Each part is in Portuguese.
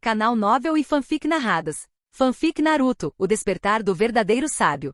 Canal Novel e Fanfic Narradas. Fanfic Naruto, o despertar do verdadeiro sábio.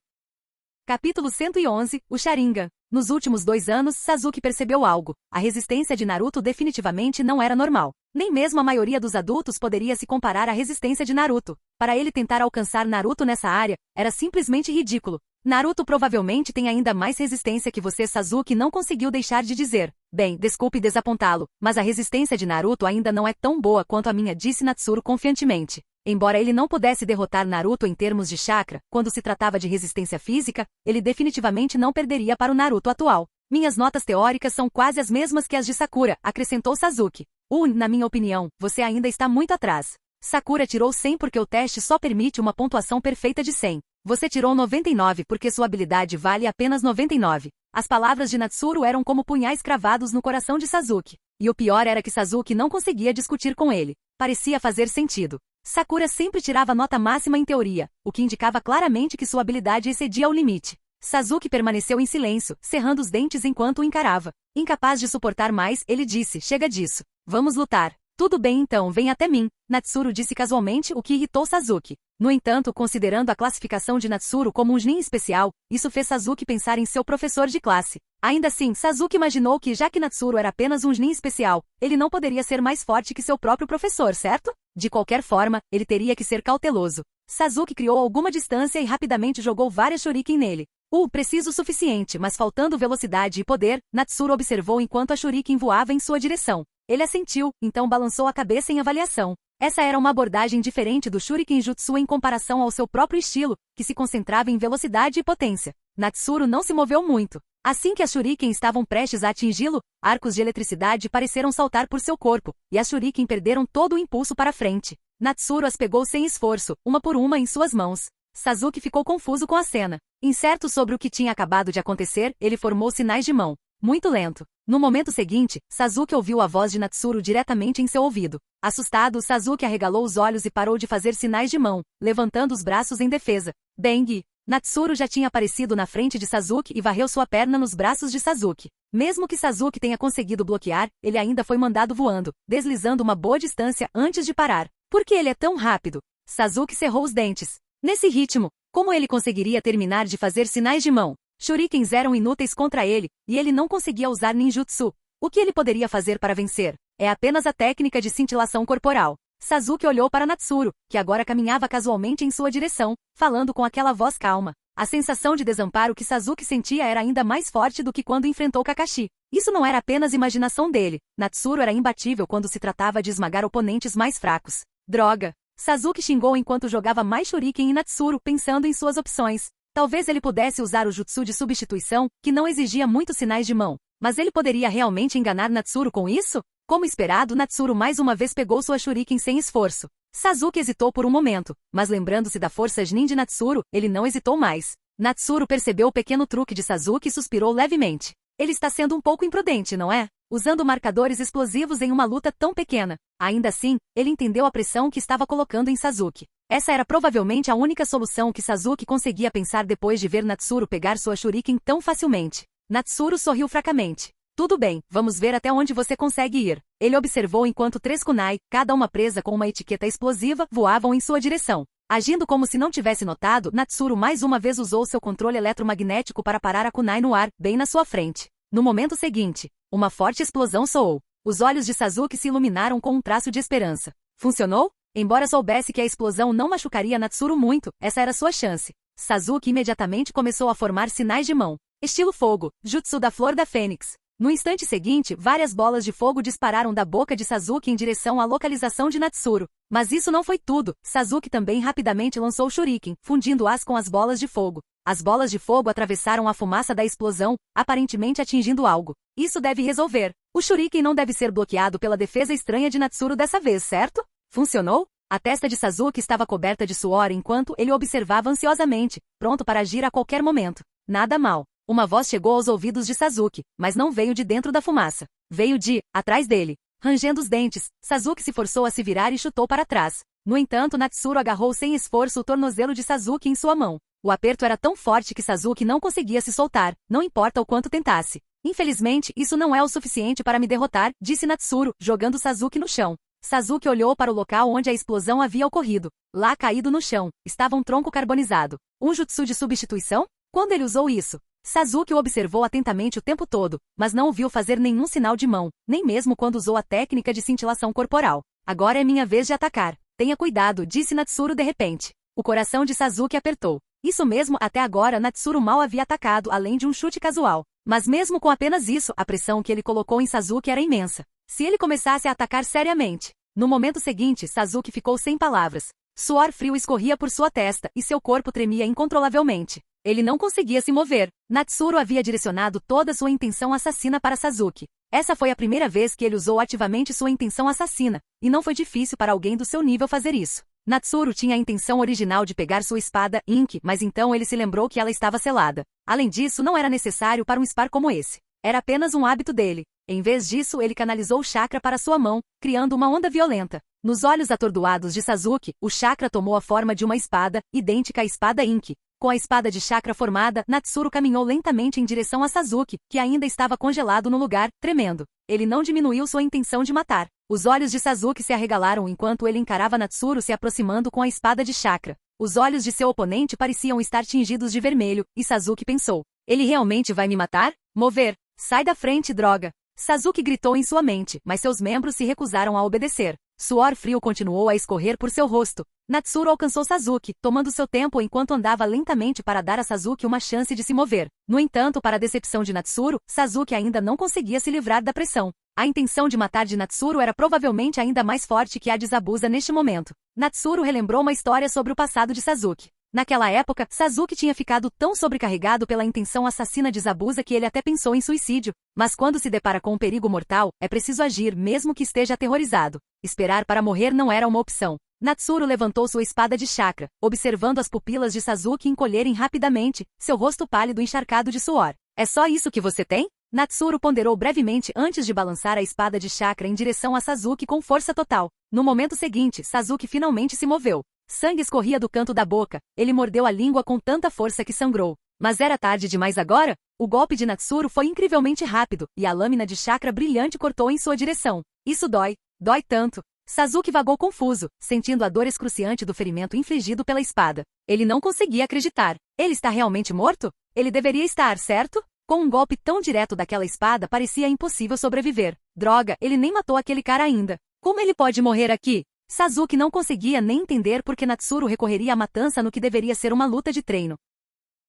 Capítulo 111, o Sharingan. Nos últimos 2 anos, Sasuke percebeu algo. A resistência de Naruto definitivamente não era normal. Nem mesmo a maioria dos adultos poderia se comparar à resistência de Naruto. Para ele tentar alcançar Naruto nessa área, era simplesmente ridículo. Naruto provavelmente tem ainda mais resistência que você, Sasuke não conseguiu deixar de dizer. Bem, desculpe desapontá-lo, mas a resistência de Naruto ainda não é tão boa quanto a minha, disse Natsuru confiantemente. Embora ele não pudesse derrotar Naruto em termos de chakra, quando se tratava de resistência física, ele definitivamente não perderia para o Naruto atual. Minhas notas teóricas são quase as mesmas que as de Sakura, acrescentou Sasuke. Na minha opinião, você ainda está muito atrás. Sakura tirou 100 porque o teste só permite uma pontuação perfeita de 100. Você tirou 99 porque sua habilidade vale apenas 99. As palavras de Natsuru eram como punhais cravados no coração de Sasuke. E o pior era que Sasuke não conseguia discutir com ele. Parecia fazer sentido. Sakura sempre tirava nota máxima em teoria, o que indicava claramente que sua habilidade excedia o limite. Sasuke permaneceu em silêncio, cerrando os dentes enquanto o encarava. Incapaz de suportar mais, ele disse, chega disso. Vamos lutar. Tudo bem então, vem até mim, Natsuru disse casualmente, o que irritou Sasuke. No entanto, considerando a classificação de Natsuru como um Chunin especial, isso fez Sasuke pensar em seu professor de classe. Ainda assim, Sasuke imaginou que já que Natsuru era apenas um Chunin especial, ele não poderia ser mais forte que seu próprio professor, certo? De qualquer forma, ele teria que ser cauteloso. Sasuke criou alguma distância e rapidamente jogou várias shuriken nele. Preciso o suficiente, mas faltando velocidade e poder, Natsuru observou enquanto a shuriken voava em sua direção. Ele assentiu, então balançou a cabeça em avaliação. Essa era uma abordagem diferente do Shuriken Jutsu em comparação ao seu próprio estilo, que se concentrava em velocidade e potência. Natsuru não se moveu muito. Assim que as shuriken estavam prestes a atingi-lo, arcos de eletricidade pareceram saltar por seu corpo, e as shuriken perderam todo o impulso para frente. Natsuru as pegou sem esforço, uma por uma em suas mãos. Sasuke ficou confuso com a cena. Incerto sobre o que tinha acabado de acontecer, ele formou sinais de mão. Muito lento. No momento seguinte, Sasuke ouviu a voz de Natsuru diretamente em seu ouvido. Assustado, Sasuke arregalou os olhos e parou de fazer sinais de mão, levantando os braços em defesa. Bang! Natsuru já tinha aparecido na frente de Sasuke e varreu sua perna nos braços de Sasuke. Mesmo que Sasuke tenha conseguido bloquear, ele ainda foi mandado voando, deslizando uma boa distância antes de parar. Por que ele é tão rápido? Sasuke cerrou os dentes. Nesse ritmo, como ele conseguiria terminar de fazer sinais de mão? Shurikens eram inúteis contra ele, e ele não conseguia usar ninjutsu. O que ele poderia fazer para vencer? É apenas a técnica de cintilação corporal. Sasuke olhou para Natsuru, que agora caminhava casualmente em sua direção, falando com aquela voz calma. A sensação de desamparo que Sasuke sentia era ainda mais forte do que quando enfrentou Kakashi. Isso não era apenas imaginação dele. Natsuru era imbatível quando se tratava de esmagar oponentes mais fracos. Droga! Sasuke xingou enquanto jogava mais shuriken em Natsuru, pensando em suas opções. Talvez ele pudesse usar o jutsu de substituição, que não exigia muitos sinais de mão. Mas ele poderia realmente enganar Natsuru com isso? Como esperado, Natsuru mais uma vez pegou sua shuriken sem esforço. Sasuke hesitou por um momento, mas lembrando-se da força Chunin de Natsuru, ele não hesitou mais. Natsuru percebeu o pequeno truque de Sasuke e suspirou levemente. Ele está sendo um pouco imprudente, não é? Usando marcadores explosivos em uma luta tão pequena. Ainda assim, ele entendeu a pressão que estava colocando em Sasuke. Essa era provavelmente a única solução que Sasuke conseguia pensar depois de ver Natsuru pegar sua shuriken tão facilmente. Natsuru sorriu fracamente. Tudo bem, vamos ver até onde você consegue ir. Ele observou enquanto 3 kunai, cada uma presa com uma etiqueta explosiva, voavam em sua direção. Agindo como se não tivesse notado, Natsuru mais uma vez usou seu controle eletromagnético para parar a kunai no ar, bem na sua frente. No momento seguinte, uma forte explosão soou. Os olhos de Sasuke se iluminaram com um traço de esperança. Funcionou? Embora soubesse que a explosão não machucaria Natsuru muito, essa era sua chance. Sasuke imediatamente começou a formar sinais de mão. Estilo fogo, jutsu da flor da fênix. No instante seguinte, várias bolas de fogo dispararam da boca de Sasuke em direção à localização de Natsuru. Mas isso não foi tudo. Sasuke também rapidamente lançou shuriken, fundindo-as com as bolas de fogo. As bolas de fogo atravessaram a fumaça da explosão, aparentemente atingindo algo. Isso deve resolver. O shuriken não deve ser bloqueado pela defesa estranha de Natsuru dessa vez, certo? Funcionou? A testa de Sasuke estava coberta de suor enquanto ele observava ansiosamente, pronto para agir a qualquer momento. Nada mal. Uma voz chegou aos ouvidos de Sasuke, mas não veio de dentro da fumaça. Veio de atrás dele. Rangendo os dentes, Sasuke se forçou a se virar e chutou para trás. No entanto, Natsuru agarrou sem esforço o tornozelo de Sasuke em sua mão. O aperto era tão forte que Sasuke não conseguia se soltar, não importa o quanto tentasse. Infelizmente, isso não é o suficiente para me derrotar, disse Natsuru, jogando Sasuke no chão. Sasuke olhou para o local onde a explosão havia ocorrido. Lá, caído no chão, estava um tronco carbonizado. Um jutsu de substituição? Quando ele usou isso? Sasuke o observou atentamente o tempo todo, mas não o viu fazer nenhum sinal de mão, nem mesmo quando usou a técnica de cintilação corporal. Agora é minha vez de atacar. Tenha cuidado, disse Natsuru de repente. O coração de Sasuke apertou. Isso mesmo, até agora Natsuru mal havia atacado além de um chute casual. Mas mesmo com apenas isso, a pressão que ele colocou em Sasuke era imensa. Se ele começasse a atacar seriamente. No momento seguinte, Sasuke ficou sem palavras. Suor frio escorria por sua testa e seu corpo tremia incontrolavelmente. Ele não conseguia se mover. Natsuru havia direcionado toda sua intenção assassina para Sasuke. Essa foi a primeira vez que ele usou ativamente sua intenção assassina, e não foi difícil para alguém do seu nível fazer isso. Natsuru tinha a intenção original de pegar sua espada Inki, mas então ele se lembrou que ela estava selada. Além disso, não era necessário para um spar como esse. Era apenas um hábito dele. Em vez disso, ele canalizou o chakra para sua mão, criando uma onda violenta. Nos olhos atordoados de Sasuke, o chakra tomou a forma de uma espada, idêntica à espada Inki. Com a espada de chakra formada, Natsuru caminhou lentamente em direção a Sasuke, que ainda estava congelado no lugar, tremendo. Ele não diminuiu sua intenção de matar. Os olhos de Sasuke se arregalaram enquanto ele encarava Natsuru se aproximando com a espada de chakra. Os olhos de seu oponente pareciam estar tingidos de vermelho, e Sasuke pensou: ele realmente vai me matar? Mover! Sai da frente, droga! Sasuke gritou em sua mente, mas seus membros se recusaram a obedecer. Suor frio continuou a escorrer por seu rosto. Natsuru alcançou Sasuke, tomando seu tempo enquanto andava lentamente para dar a Sasuke uma chance de se mover. No entanto, para a decepção de Natsuru, Sasuke ainda não conseguia se livrar da pressão. A intenção de matar de Natsuru era provavelmente ainda mais forte que a de Zabuza neste momento. Natsuru relembrou uma história sobre o passado de Sasuke. Naquela época, Sasuke tinha ficado tão sobrecarregado pela intenção assassina de Zabuza que ele até pensou em suicídio. Mas quando se depara com um perigo mortal, é preciso agir mesmo que esteja aterrorizado. Esperar para morrer não era uma opção. Natsuru levantou sua espada de chakra, observando as pupilas de Sasuke encolherem rapidamente, seu rosto pálido encharcado de suor. É só isso que você tem? Natsuru ponderou brevemente antes de balançar a espada de chakra em direção a Sasuke com força total. No momento seguinte, Sasuke finalmente se moveu. Sangue escorria do canto da boca, ele mordeu a língua com tanta força que sangrou. Mas era tarde demais agora? O golpe de Natsuru foi incrivelmente rápido, e a lâmina de chakra brilhante cortou em sua direção. Isso dói. Dói tanto. Sasuke vagou confuso, sentindo a dor excruciante do ferimento infligido pela espada. Ele não conseguia acreditar. Ele está realmente morto? Ele deveria estar, certo? Com um golpe tão direto daquela espada parecia impossível sobreviver. Droga, ele nem matou aquele cara ainda. Como ele pode morrer aqui? Sasuke não conseguia nem entender por que Natsuru recorreria à matança no que deveria ser uma luta de treino.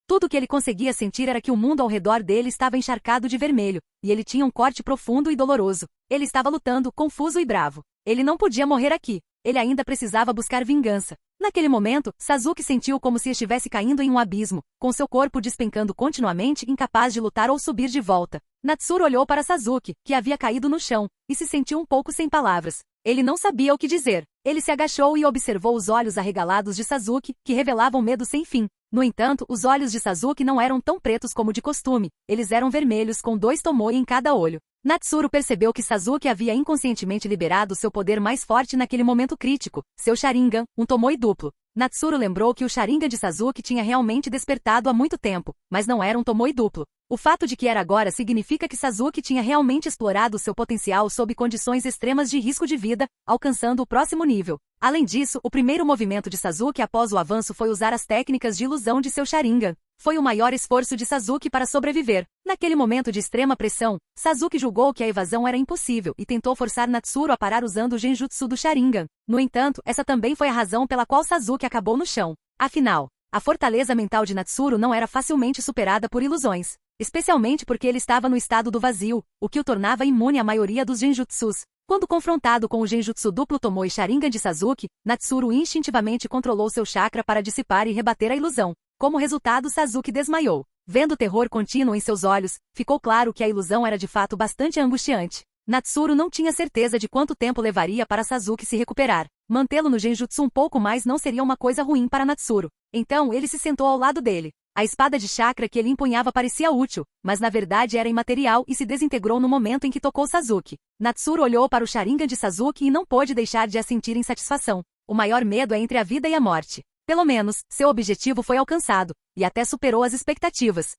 Tudo o que ele conseguia sentir era que o mundo ao redor dele estava encharcado de vermelho, e ele tinha um corte profundo e doloroso. Ele estava lutando, confuso e bravo. Ele não podia morrer aqui. Ele ainda precisava buscar vingança. Naquele momento, Sasuke sentiu como se estivesse caindo em um abismo, com seu corpo despencando continuamente, incapaz de lutar ou subir de volta. Natsuru olhou para Sasuke, que havia caído no chão, e se sentiu um pouco sem palavras. Ele não sabia o que dizer. Ele se agachou e observou os olhos arregalados de Sasuke, que revelavam medo sem fim. No entanto, os olhos de Sasuke não eram tão pretos como de costume. Eles eram vermelhos com 2 tomoe em cada olho. Natsuru percebeu que Sasuke havia inconscientemente liberado seu poder mais forte naquele momento crítico, seu Sharingan, um tomoe duplo. Natsuru lembrou que o Sharingan de Sasuke tinha realmente despertado há muito tempo, mas não era um tomoe duplo. O fato de que era agora significa que Sasuke tinha realmente explorado seu potencial sob condições extremas de risco de vida, alcançando o próximo nível. Além disso, o primeiro movimento de Sasuke após o avanço foi usar as técnicas de ilusão de seu Sharingan. Foi o maior esforço de Sasuke para sobreviver. Naquele momento de extrema pressão, Sasuke julgou que a evasão era impossível e tentou forçar Natsuru a parar usando o genjutsu do Sharingan. No entanto, essa também foi a razão pela qual Sasuke acabou no chão. Afinal, a fortaleza mental de Natsuru não era facilmente superada por ilusões. Especialmente porque ele estava no estado do vazio, o que o tornava imune à maioria dos genjutsus. Quando confrontado com o genjutsu duplo Tomoe Sharingan de Sasuke, Natsuru instintivamente controlou seu chakra para dissipar e rebater a ilusão. Como resultado, Sasuke desmaiou. Vendo o terror contínuo em seus olhos, ficou claro que a ilusão era de fato bastante angustiante. Natsuru não tinha certeza de quanto tempo levaria para Sasuke se recuperar. Mantê-lo no genjutsu um pouco mais não seria uma coisa ruim para Natsuru. Então ele se sentou ao lado dele. A espada de chakra que ele empunhava parecia útil, mas na verdade era imaterial e se desintegrou no momento em que tocou Sasuke. Natsuru olhou para o Sharingan de Sasuke e não pôde deixar de assentir em satisfação. O maior medo é entre a vida e a morte. Pelo menos, seu objetivo foi alcançado, e até superou as expectativas.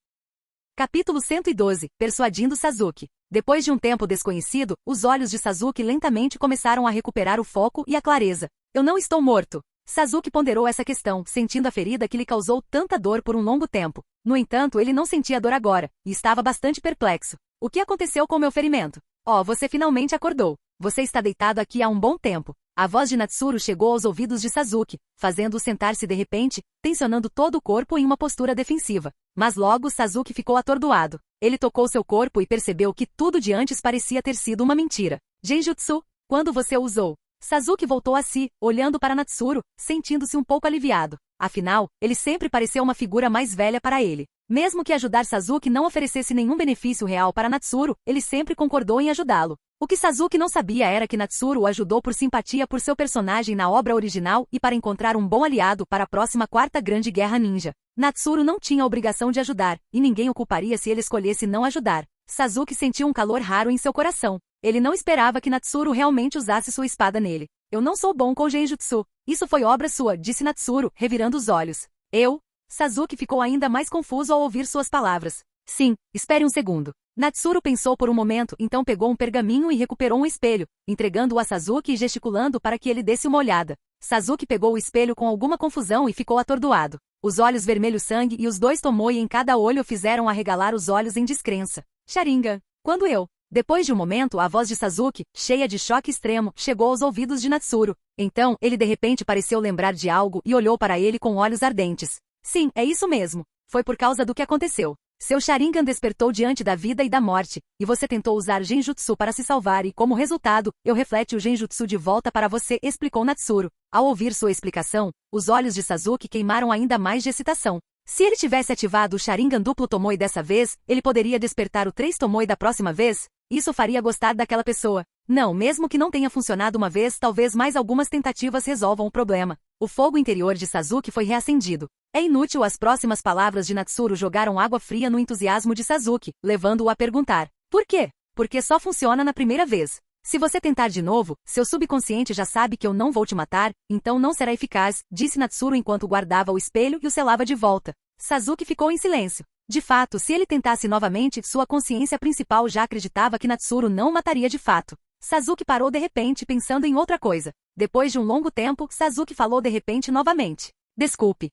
Capítulo 112, Persuadindo Sasuke. Depois de um tempo desconhecido, os olhos de Sasuke lentamente começaram a recuperar o foco e a clareza. Eu não estou morto. Sasuke ponderou essa questão, sentindo a ferida que lhe causou tanta dor por um longo tempo. No entanto, ele não sentia dor agora, e estava bastante perplexo. O que aconteceu com meu ferimento? Oh, você finalmente acordou. Você está deitado aqui há um bom tempo. A voz de Natsuru chegou aos ouvidos de Sasuke, fazendo-o sentar-se de repente, tensionando todo o corpo em uma postura defensiva. Mas logo Sasuke ficou atordoado. Ele tocou seu corpo e percebeu que tudo de antes parecia ter sido uma mentira. Genjutsu, quando você o usou? Sasuke voltou a si, olhando para Natsuru, sentindo-se um pouco aliviado. Afinal, ele sempre pareceu uma figura mais velha para ele. Mesmo que ajudar Sasuke não oferecesse nenhum benefício real para Natsuru, ele sempre concordou em ajudá-lo. O que Sasuke não sabia era que Natsuru o ajudou por simpatia por seu personagem na obra original e para encontrar um bom aliado para a próxima Quarta Grande Guerra Ninja. Natsuru não tinha a obrigação de ajudar, e ninguém o culparia se ele escolhesse não ajudar. Sasuke sentiu um calor raro em seu coração. Ele não esperava que Natsuru realmente usasse sua espada nele. Eu não sou bom com Genjutsu. Isso foi obra sua, disse Natsuru, revirando os olhos. Sasuke ficou ainda mais confuso ao ouvir suas palavras. Sim, espere um segundo. Natsuru pensou por um momento, então pegou um pergaminho e recuperou um espelho, entregando-o a Sasuke e gesticulando para que ele desse uma olhada. Sasuke pegou o espelho com alguma confusão e ficou atordoado. Os olhos vermelhos sangue e os 2 Tomoe em cada olho fizeram arregalar os olhos em descrença. Sharingan. Quando eu? Depois de um momento, a voz de Sasuke, cheia de choque extremo, chegou aos ouvidos de Natsuru. Então, ele de repente pareceu lembrar de algo e olhou para ele com olhos ardentes. Sim, é isso mesmo. Foi por causa do que aconteceu. Seu Sharingan despertou diante da vida e da morte, e você tentou usar Genjutsu para se salvar e, como resultado, eu reflete o Genjutsu de volta para você, explicou Natsuru. Ao ouvir sua explicação, os olhos de Sasuke queimaram ainda mais de excitação. Se ele tivesse ativado o Sharingan duplo Tomoe dessa vez, ele poderia despertar o 3 Tomoe da próxima vez? Isso faria gostar daquela pessoa. Não, mesmo que não tenha funcionado uma vez, talvez mais algumas tentativas resolvam o problema. O fogo interior de Sasuke foi reacendido. É inútil, as próximas palavras de Natsuru jogaram água fria no entusiasmo de Sasuke, levando-o a perguntar. Por quê? Porque só funciona na primeira vez. Se você tentar de novo, seu subconsciente já sabe que eu não vou te matar, então não será eficaz, disse Natsuru enquanto guardava o espelho e o selava de volta. Sasuke ficou em silêncio. De fato, se ele tentasse novamente, sua consciência principal já acreditava que Natsuru não o mataria de fato. Sasuke parou de repente pensando em outra coisa. Depois de um longo tempo, Sasuke falou de repente novamente. Desculpe.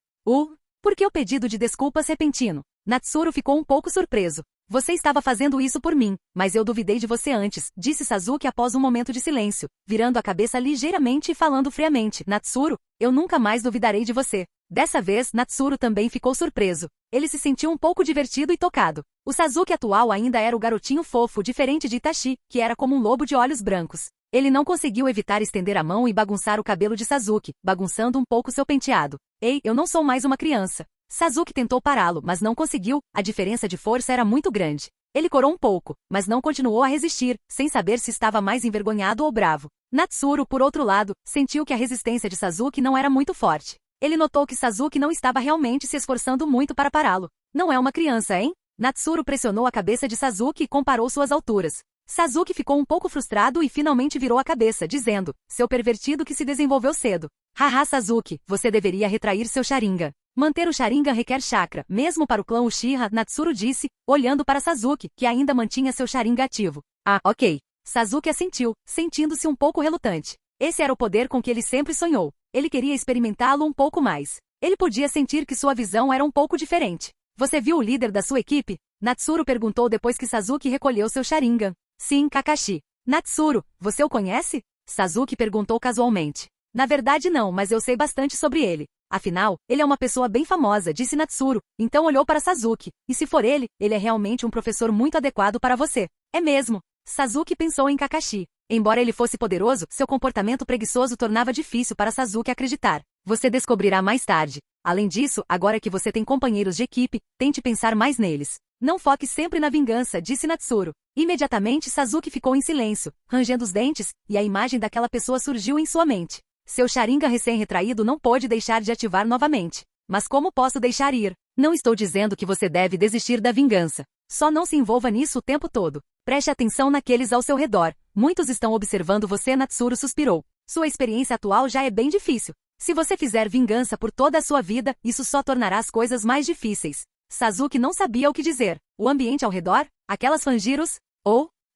Por que o pedido de desculpas repentino? Natsuru ficou um pouco surpreso. Você estava fazendo isso por mim, mas eu duvidei de você antes, disse Sasuke após um momento de silêncio, virando a cabeça ligeiramente e falando friamente. Natsuru, eu nunca mais duvidarei de você. Dessa vez, Natsuru também ficou surpreso. Ele se sentiu um pouco divertido e tocado. O Sasuke atual ainda era o garotinho fofo, diferente de Itachi, que era como um lobo de olhos brancos. Ele não conseguiu evitar estender a mão e bagunçar o cabelo de Sasuke, bagunçando um pouco seu penteado. Ei, eu não sou mais uma criança. Sasuke tentou pará-lo, mas não conseguiu, a diferença de força era muito grande. Ele corou um pouco, mas não continuou a resistir, sem saber se estava mais envergonhado ou bravo. Natsuru, por outro lado, sentiu que a resistência de Sasuke não era muito forte. Ele notou que Sasuke não estava realmente se esforçando muito para pará-lo. Não é uma criança, hein? Natsuru pressionou a cabeça de Sasuke e comparou suas alturas. Sasuke ficou um pouco frustrado e finalmente virou a cabeça, dizendo, seu pervertido que se desenvolveu cedo. Haha Sasuke, você deveria retrair seu Sharingan. Manter o Sharingan requer chakra, mesmo para o clã Uchiha, Natsuru disse, olhando para Sasuke, que ainda mantinha seu Sharingan ativo. Ah, ok. Sasuke assentiu, sentindo-se um pouco relutante. Esse era o poder com que ele sempre sonhou. Ele queria experimentá-lo um pouco mais. Ele podia sentir que sua visão era um pouco diferente. Você viu o líder da sua equipe? Natsuru perguntou depois que Sasuke recolheu seu Sharingan. Sim, Kakashi. Natsuru, você o conhece? Sasuke perguntou casualmente. Na verdade não, mas eu sei bastante sobre ele. Afinal, ele é uma pessoa bem famosa, disse Natsuru. Então olhou para Sasuke. E se for ele é realmente um professor muito adequado para você. É mesmo. Sasuke pensou em Kakashi. Embora ele fosse poderoso, seu comportamento preguiçoso tornava difícil para Sasuke acreditar. Você descobrirá mais tarde. Além disso, agora que você tem companheiros de equipe, tente pensar mais neles. Não foque sempre na vingança, disse Natsuru. Imediatamente Sasuke ficou em silêncio, rangendo os dentes, e a imagem daquela pessoa surgiu em sua mente. Seu Sharingan recém-retraído não pôde deixar de ativar novamente. Mas como posso deixar ir? Não estou dizendo que você deve desistir da vingança. Só não se envolva nisso o tempo todo. Preste atenção naqueles ao seu redor. Muitos estão observando você, Natsuru suspirou. Sua experiência atual já é bem difícil. Se você fizer vingança por toda a sua vida, isso só tornará as coisas mais difíceis. Sasuke não sabia o que dizer. O ambiente ao redor? Aquelas Fanjiros?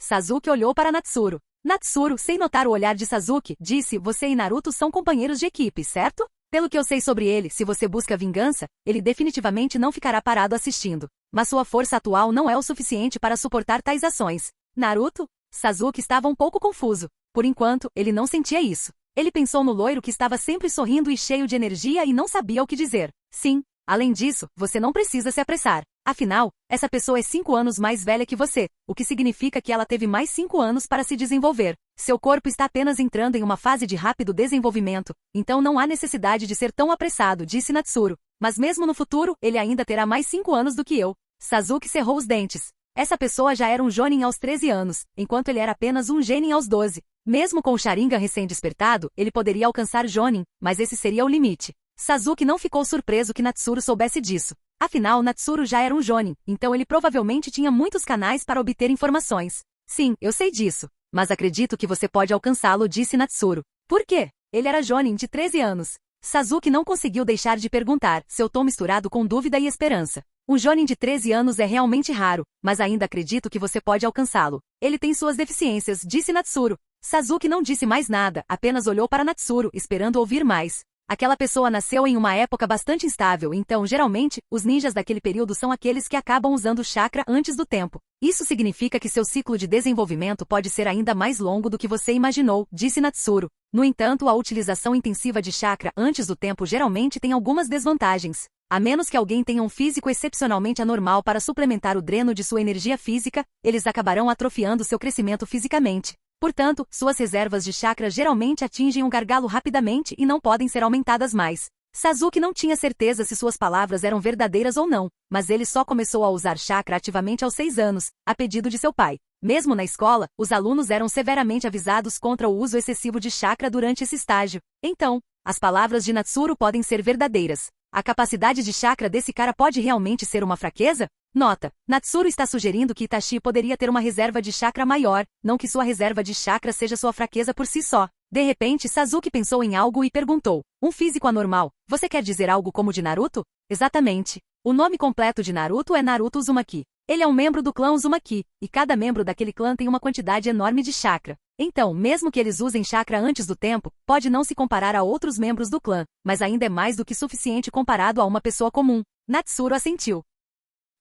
Sasuke olhou para Natsuru. Natsuru, sem notar o olhar de Sasuke, disse: você e Naruto são companheiros de equipe, certo? Pelo que eu sei sobre ele, se você busca vingança, ele definitivamente não ficará parado assistindo. Mas sua força atual não é o suficiente para suportar tais ações. Naruto? Sasuke estava um pouco confuso. Por enquanto, ele não sentia isso. Ele pensou no loiro que estava sempre sorrindo e cheio de energia e não sabia o que dizer. Sim. Além disso, você não precisa se apressar. Afinal, essa pessoa é 5 anos mais velha que você, o que significa que ela teve mais 5 anos para se desenvolver. Seu corpo está apenas entrando em uma fase de rápido desenvolvimento, então não há necessidade de ser tão apressado, disse Natsuru. Mas mesmo no futuro, ele ainda terá mais 5 anos do que eu. Sasuke cerrou os dentes. Essa pessoa já era um Jonin aos 13 anos, enquanto ele era apenas um Genin aos 12. Mesmo com o Sharingan recém-despertado, ele poderia alcançar Jonin, mas esse seria o limite. Sasuke não ficou surpreso que Natsuru soubesse disso. Afinal, Natsuru já era um Jonin, então ele provavelmente tinha muitos canais para obter informações. Sim, eu sei disso, mas acredito que você pode alcançá-lo, disse Natsuru. Por quê? Ele era Jonin de 13 anos. Sasuke não conseguiu deixar de perguntar, seu tom misturado com dúvida e esperança. Um Jonin de 13 anos é realmente raro, mas ainda acredito que você pode alcançá-lo. Ele tem suas deficiências, disse Natsuru. Sasuke não disse mais nada, apenas olhou para Natsuru, esperando ouvir mais. Aquela pessoa nasceu em uma época bastante instável, então, geralmente, os ninjas daquele período são aqueles que acabam usando chakra antes do tempo. Isso significa que seu ciclo de desenvolvimento pode ser ainda mais longo do que você imaginou, disse Natsuru. No entanto, a utilização intensiva de chakra antes do tempo geralmente tem algumas desvantagens. A menos que alguém tenha um físico excepcionalmente anormal para suplementar o dreno de sua energia física, eles acabarão atrofiando seu crescimento fisicamente. Portanto, suas reservas de chakra geralmente atingem um gargalo rapidamente e não podem ser aumentadas mais. Sasuke não tinha certeza se suas palavras eram verdadeiras ou não, mas ele só começou a usar chakra ativamente aos 6 anos, a pedido de seu pai. Mesmo na escola, os alunos eram severamente avisados contra o uso excessivo de chakra durante esse estágio. Então, as palavras de Natsuru podem ser verdadeiras. A capacidade de chakra desse cara pode realmente ser uma fraqueza? Nota: Natsuru está sugerindo que Itachi poderia ter uma reserva de chakra maior, não que sua reserva de chakra seja sua fraqueza por si só. De repente, Sasuke pensou em algo e perguntou: um físico anormal, você quer dizer algo como o de Naruto? Exatamente. O nome completo de Naruto é Naruto Uzumaki. Ele é um membro do clã Uzumaki, e cada membro daquele clã tem uma quantidade enorme de chakra. Então, mesmo que eles usem chakra antes do tempo, pode não se comparar a outros membros do clã, mas ainda é mais do que suficiente comparado a uma pessoa comum. Natsuru assentiu.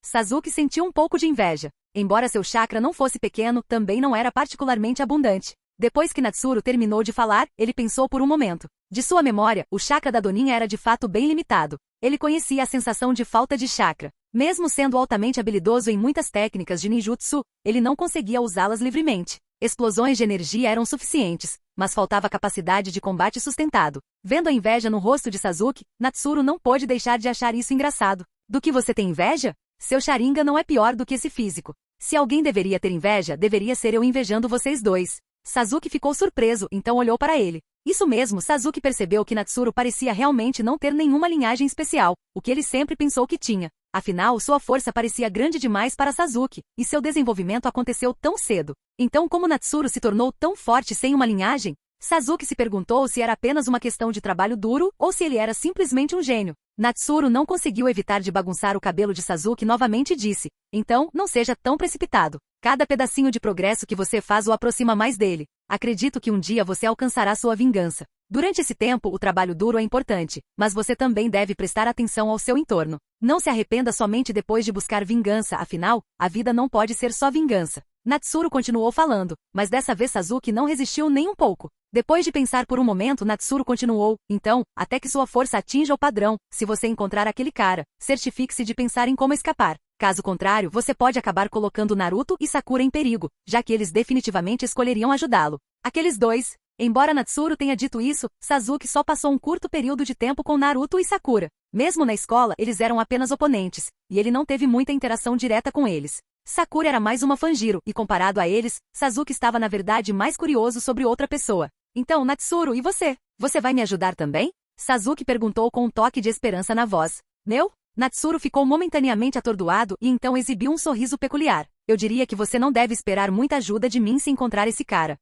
Sasuke sentiu um pouco de inveja. Embora seu chakra não fosse pequeno, também não era particularmente abundante. Depois que Natsuru terminou de falar, ele pensou por um momento. De sua memória, o chakra da Doninha era de fato bem limitado. Ele conhecia a sensação de falta de chakra. Mesmo sendo altamente habilidoso em muitas técnicas de ninjutsu, ele não conseguia usá-las livremente. Explosões de energia eram suficientes, mas faltava capacidade de combate sustentado. Vendo a inveja no rosto de Sasuke, Natsuru não pôde deixar de achar isso engraçado. Do que você tem inveja? Seu Sharingan não é pior do que esse físico. Se alguém deveria ter inveja, deveria ser eu invejando vocês dois. Sasuke ficou surpreso, então olhou para ele. Isso mesmo, Sasuke percebeu que Natsuru parecia realmente não ter nenhuma linhagem especial, o que ele sempre pensou que tinha. Afinal, sua força parecia grande demais para Sasuke, e seu desenvolvimento aconteceu tão cedo. Então como Natsuru se tornou tão forte sem uma linhagem? Sasuke se perguntou se era apenas uma questão de trabalho duro ou se ele era simplesmente um gênio. Natsuru não conseguiu evitar de bagunçar o cabelo de Sasuke novamente e disse: então, não seja tão precipitado. Cada pedacinho de progresso que você faz o aproxima mais dele. Acredito que um dia você alcançará sua vingança. Durante esse tempo, o trabalho duro é importante, mas você também deve prestar atenção ao seu entorno. Não se arrependa somente depois de buscar vingança, afinal, a vida não pode ser só vingança. Natsuru continuou falando, mas dessa vez Sasuke não resistiu nem um pouco. Depois de pensar por um momento, Natsuru continuou: então, até que sua força atinja o padrão, se você encontrar aquele cara, certifique-se de pensar em como escapar. Caso contrário, você pode acabar colocando Naruto e Sakura em perigo, já que eles definitivamente escolheriam ajudá-lo. Aqueles dois. Embora Natsuru tenha dito isso, Sasuke só passou um curto período de tempo com Naruto e Sakura. Mesmo na escola, eles eram apenas oponentes, e ele não teve muita interação direta com eles. Sakura era mais uma Fanjiro, e comparado a eles, Sasuke estava na verdade mais curioso sobre outra pessoa. Então, Natsuru, e você? Você vai me ajudar também? Sasuke perguntou com um toque de esperança na voz. Meu? Natsuru ficou momentaneamente atordoado e então exibiu um sorriso peculiar. Eu diria que você não deve esperar muita ajuda de mim se encontrar esse cara.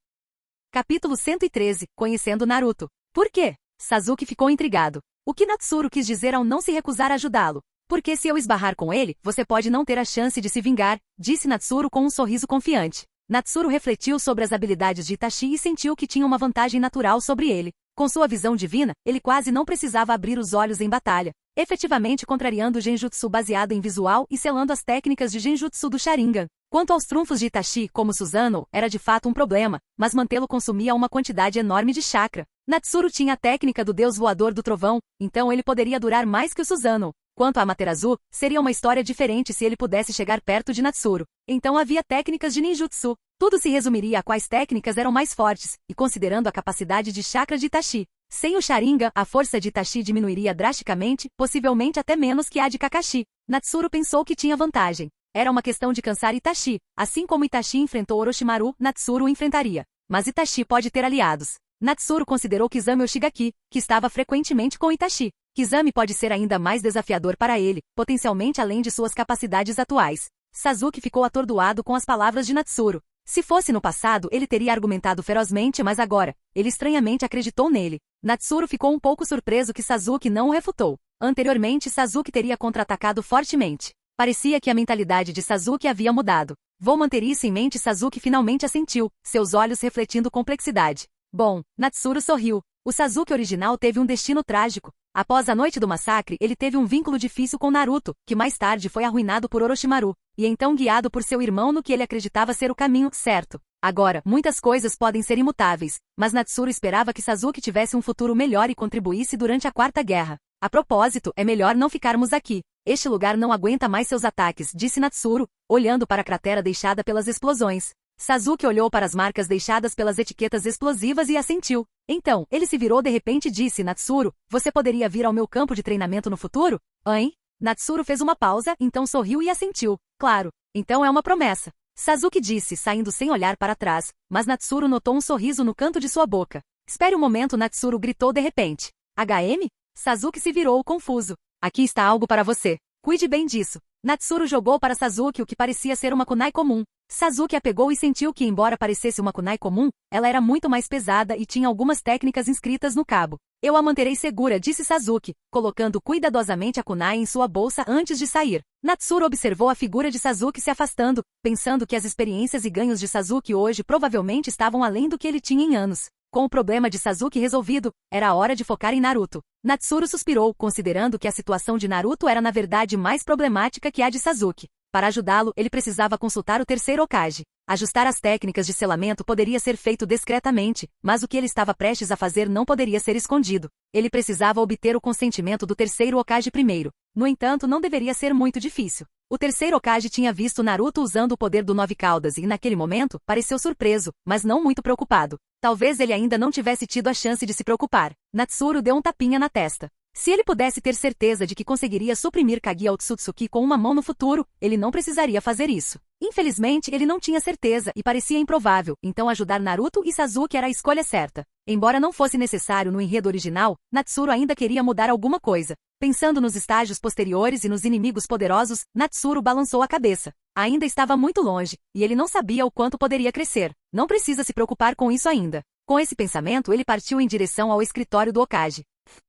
Capítulo 113, Conhecendo Naruto. Por quê? Sasuke ficou intrigado. O que Natsuru quis dizer ao não se recusar a ajudá-lo? Porque se eu esbarrar com ele, você pode não ter a chance de se vingar, disse Natsuru com um sorriso confiante. Natsuru refletiu sobre as habilidades de Itachi e sentiu que tinha uma vantagem natural sobre ele. Com sua visão divina, ele quase não precisava abrir os olhos em batalha, efetivamente contrariando o genjutsu baseado em visual e selando as técnicas de genjutsu do Sharingan. Quanto aos trunfos de Itachi, como Susanoo, era de fato um problema, mas mantê-lo consumia uma quantidade enorme de chakra. Natsuru tinha a técnica do deus voador do trovão, então ele poderia durar mais que o Susanoo. Quanto a Amaterasu, seria uma história diferente se ele pudesse chegar perto de Natsuru. Então havia técnicas de ninjutsu. Tudo se resumiria a quais técnicas eram mais fortes, e considerando a capacidade de chakra de Itachi. Sem o Sharingan, a força de Itachi diminuiria drasticamente, possivelmente até menos que a de Kakashi. Natsuru pensou que tinha vantagem. Era uma questão de cansar Itachi. Assim como Itachi enfrentou Orochimaru, Natsuru o enfrentaria. Mas Itachi pode ter aliados. Natsuru considerou Kisame Oshigaki, que estava frequentemente com Itachi. Kisame pode ser ainda mais desafiador para ele, potencialmente além de suas capacidades atuais. Sasuke ficou atordoado com as palavras de Natsuru. Se fosse no passado, ele teria argumentado ferozmente, mas agora, ele estranhamente acreditou nele. Natsuru ficou um pouco surpreso que Sasuke não o refutou. Anteriormente, Sasuke teria contra-atacado fortemente. Parecia que a mentalidade de Sasuke havia mudado. Vou manter isso em mente. Sasuke finalmente assentiu, seus olhos refletindo complexidade. Bom, Natsuru sorriu. O Sasuke original teve um destino trágico. Após a noite do massacre, ele teve um vínculo difícil com Naruto, que mais tarde foi arruinado por Orochimaru, e então guiado por seu irmão no que ele acreditava ser o caminho certo. Agora, muitas coisas podem ser imutáveis, mas Natsuru esperava que Sasuke tivesse um futuro melhor e contribuísse durante a Quarta Guerra. A propósito, é melhor não ficarmos aqui. Este lugar não aguenta mais seus ataques, disse Natsuru, olhando para a cratera deixada pelas explosões. Sasuke olhou para as marcas deixadas pelas etiquetas explosivas e assentiu. Então, ele se virou de repente e disse: Natsuru, você poderia vir ao meu campo de treinamento no futuro? Hein? Natsuru fez uma pausa, então sorriu e assentiu. Claro, então é uma promessa. Sasuke disse, saindo sem olhar para trás, mas Natsuru notou um sorriso no canto de sua boca. Espere um momento, Natsuru gritou de repente. HM? Sasuke se virou confuso. Aqui está algo para você. Cuide bem disso. Natsuru jogou para Sasuke o que parecia ser uma kunai comum. Sasuke a pegou e sentiu que, embora parecesse uma kunai comum, ela era muito mais pesada e tinha algumas técnicas inscritas no cabo. Eu a manterei segura, disse Sasuke, colocando cuidadosamente a kunai em sua bolsa antes de sair. Natsuru observou a figura de Sasuke se afastando, pensando que as experiências e ganhos de Sasuke hoje provavelmente estavam além do que ele tinha em anos. Com o problema de Sasuke resolvido, era a hora de focar em Naruto. Natsuru suspirou, considerando que a situação de Naruto era na verdade mais problemática que a de Sasuke. Para ajudá-lo, ele precisava consultar o terceiro Hokage. Ajustar as técnicas de selamento poderia ser feito discretamente, mas o que ele estava prestes a fazer não poderia ser escondido. Ele precisava obter o consentimento do terceiro Hokage primeiro. No entanto, não deveria ser muito difícil. O terceiro Hokage tinha visto Naruto usando o poder do Nove Caudas e, naquele momento, pareceu surpreso, mas não muito preocupado. Talvez ele ainda não tivesse tido a chance de se preocupar. Natsuru deu um tapinha na testa. Se ele pudesse ter certeza de que conseguiria suprimir Kaguya Otsutsuki com uma mão no futuro, ele não precisaria fazer isso. Infelizmente, ele não tinha certeza e parecia improvável, então ajudar Naruto e Sasuke era a escolha certa. Embora não fosse necessário no enredo original, Natsuru ainda queria mudar alguma coisa. Pensando nos estágios posteriores e nos inimigos poderosos, Natsuru balançou a cabeça. Ainda estava muito longe, e ele não sabia o quanto poderia crescer. Não precisa se preocupar com isso ainda. Com esse pensamento, ele partiu em direção ao escritório do Hokage.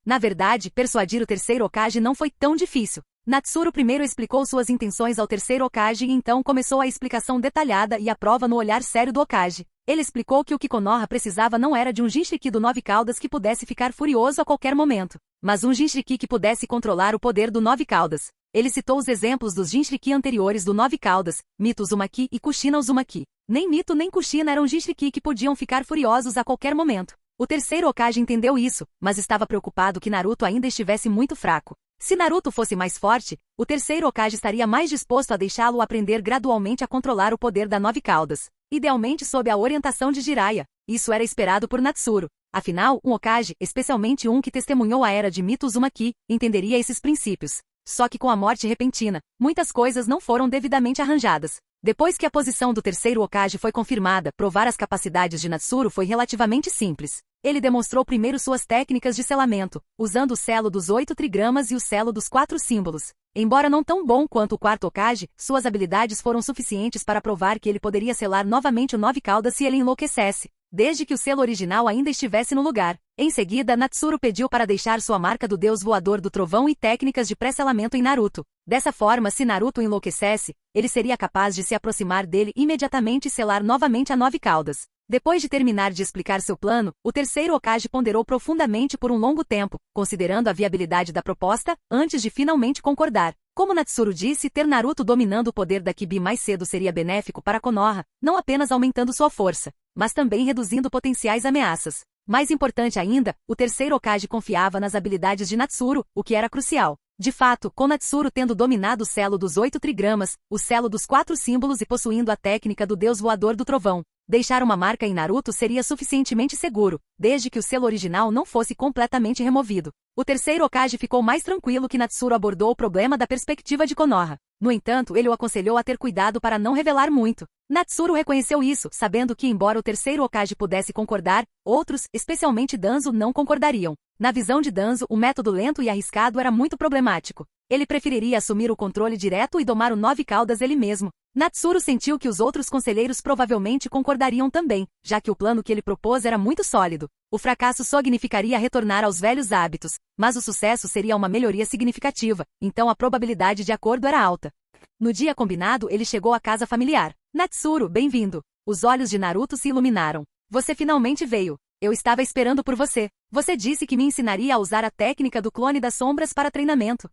Na verdade, persuadir o terceiro Hokage não foi tão difícil. Natsuru primeiro explicou suas intenções ao terceiro Hokage e então começou a explicação detalhada e a prova no olhar sério do Hokage. Ele explicou que o que Konoha precisava não era de um Jinchuriki do Nove Caudas que pudesse ficar furioso a qualquer momento, mas um Jinchuriki que pudesse controlar o poder do Nove Caudas. Ele citou os exemplos dos Jinchuriki anteriores do Nove Caudas, Mito Uzumaki e Kushina Uzumaki. Nem Mito nem Kushina eram Jinchuriki que podiam ficar furiosos a qualquer momento. O terceiro Hokage entendeu isso, mas estava preocupado que Naruto ainda estivesse muito fraco. Se Naruto fosse mais forte, o terceiro Hokage estaria mais disposto a deixá-lo aprender gradualmente a controlar o poder da Nove Caudas, idealmente sob a orientação de Jiraiya. Isso era esperado por Natsuru. Afinal, um Hokage, especialmente um que testemunhou a era de Mito Uzumaki, entenderia esses princípios. Só que com a morte repentina, muitas coisas não foram devidamente arranjadas. Depois que a posição do terceiro Hokage foi confirmada, provar as capacidades de Natsuru foi relativamente simples. Ele demonstrou primeiro suas técnicas de selamento, usando o selo dos 8 trigramas e o selo dos 4 símbolos. Embora não tão bom quanto o quarto Hokage, suas habilidades foram suficientes para provar que ele poderia selar novamente o Nove Caudas se ele enlouquecesse. desde que o selo original ainda estivesse no lugar. Em seguida, Natsuru pediu para deixar sua marca do deus voador do trovão e técnicas de pré-selamento em Naruto. Dessa forma, se Naruto enlouquecesse, ele seria capaz de se aproximar dele imediatamente e selar novamente a 9 caudas. Depois de terminar de explicar seu plano, o terceiro Hokage ponderou profundamente por um longo tempo, considerando a viabilidade da proposta, antes de finalmente concordar. Como Natsuru disse, ter Naruto dominando o poder da Kyuubi mais cedo seria benéfico para Konoha, não apenas aumentando sua força, mas também reduzindo potenciais ameaças. Mais importante ainda, o terceiro Hokage confiava nas habilidades de Natsuru, o que era crucial. De fato, com Natsuru tendo dominado o selo dos 8 trigramas, o selo dos 4 símbolos e possuindo a técnica do deus voador do trovão, deixar uma marca em Naruto seria suficientemente seguro, desde que o selo original não fosse completamente removido. O terceiro Hokage ficou mais tranquilo que Natsuru abordou o problema da perspectiva de Konoha. No entanto, ele o aconselhou a ter cuidado para não revelar muito. Natsuru reconheceu isso, sabendo que embora o terceiro Hokage pudesse concordar, outros, especialmente Danzo, não concordariam. Na visão de Danzo, o método lento e arriscado era muito problemático. Ele preferiria assumir o controle direto e domar o 9 caudas ele mesmo. Natsuru sentiu que os outros conselheiros provavelmente concordariam também, já que o plano que ele propôs era muito sólido. O fracasso significaria retornar aos velhos hábitos, mas o sucesso seria uma melhoria significativa, então a probabilidade de acordo era alta. No dia combinado, ele chegou à casa familiar. Natsuru, bem-vindo. Os olhos de Naruto se iluminaram. Você finalmente veio. Eu estava esperando por você. Você disse que me ensinaria a usar a técnica do clone das sombras para treinamento.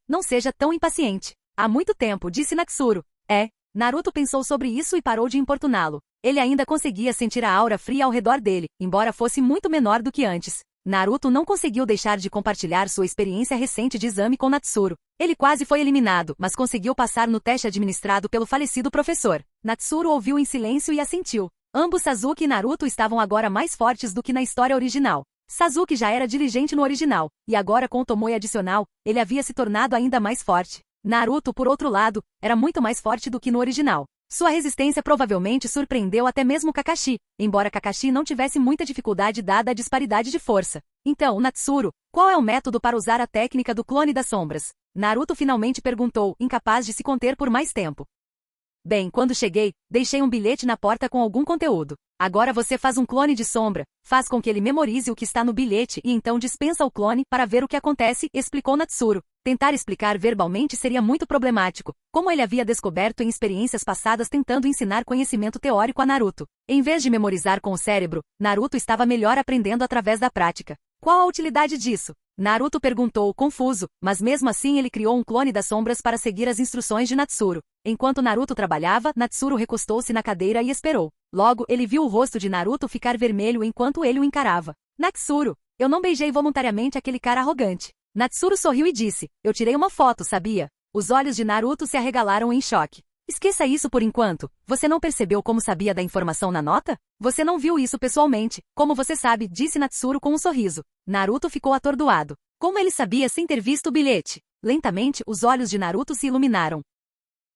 Não seja tão impaciente. Há muito tempo, disse Natsuru. Naruto pensou sobre isso e parou de importuná-lo. Ele ainda conseguia sentir a aura fria ao redor dele, embora fosse muito menor do que antes. Naruto não conseguiu deixar de compartilhar sua experiência recente de exame com Natsuru. Ele quase foi eliminado, mas conseguiu passar no teste administrado pelo falecido professor. Natsuru ouviu em silêncio e assentiu. Ambos Sasuke e Naruto estavam agora mais fortes do que na história original. Sasuke já era diligente no original, e agora com o Tomoe adicional, ele havia se tornado ainda mais forte. Naruto, por outro lado, era muito mais forte do que no original. Sua resistência provavelmente surpreendeu até mesmo Kakashi, embora Kakashi não tivesse muita dificuldade dada a disparidade de força. Então, Natsuru, qual é o método para usar a técnica do clone das sombras? Naruto finalmente perguntou, incapaz de se conter por mais tempo. Bem, quando cheguei, deixei um bilhete na porta com algum conteúdo. Agora você faz um clone de sombra, faz com que ele memorize o que está no bilhete e então dispensa o clone para ver o que acontece, explicou Natsuru. Tentar explicar verbalmente seria muito problemático, como ele havia descoberto em experiências passadas tentando ensinar conhecimento teórico a Naruto. Em vez de memorizar com o cérebro, Naruto estava melhor aprendendo através da prática. Qual a utilidade disso? Naruto perguntou, confuso, mas mesmo assim ele criou um clone das sombras para seguir as instruções de Natsuru. Enquanto Naruto trabalhava, Natsuru recostou-se na cadeira e esperou. Logo, ele viu o rosto de Naruto ficar vermelho enquanto ele o encarava. Natsuru, eu não beijei voluntariamente aquele cara arrogante. Natsuru sorriu e disse, eu tirei uma foto, sabia? Os olhos de Naruto se arregalaram em choque. Esqueça isso por enquanto. Você não percebeu como sabia da informação na nota? Você não viu isso pessoalmente. Como você sabe, disse Natsuru com um sorriso. Naruto ficou atordoado. Como ele sabia sem ter visto o bilhete? Lentamente, os olhos de Naruto se iluminaram.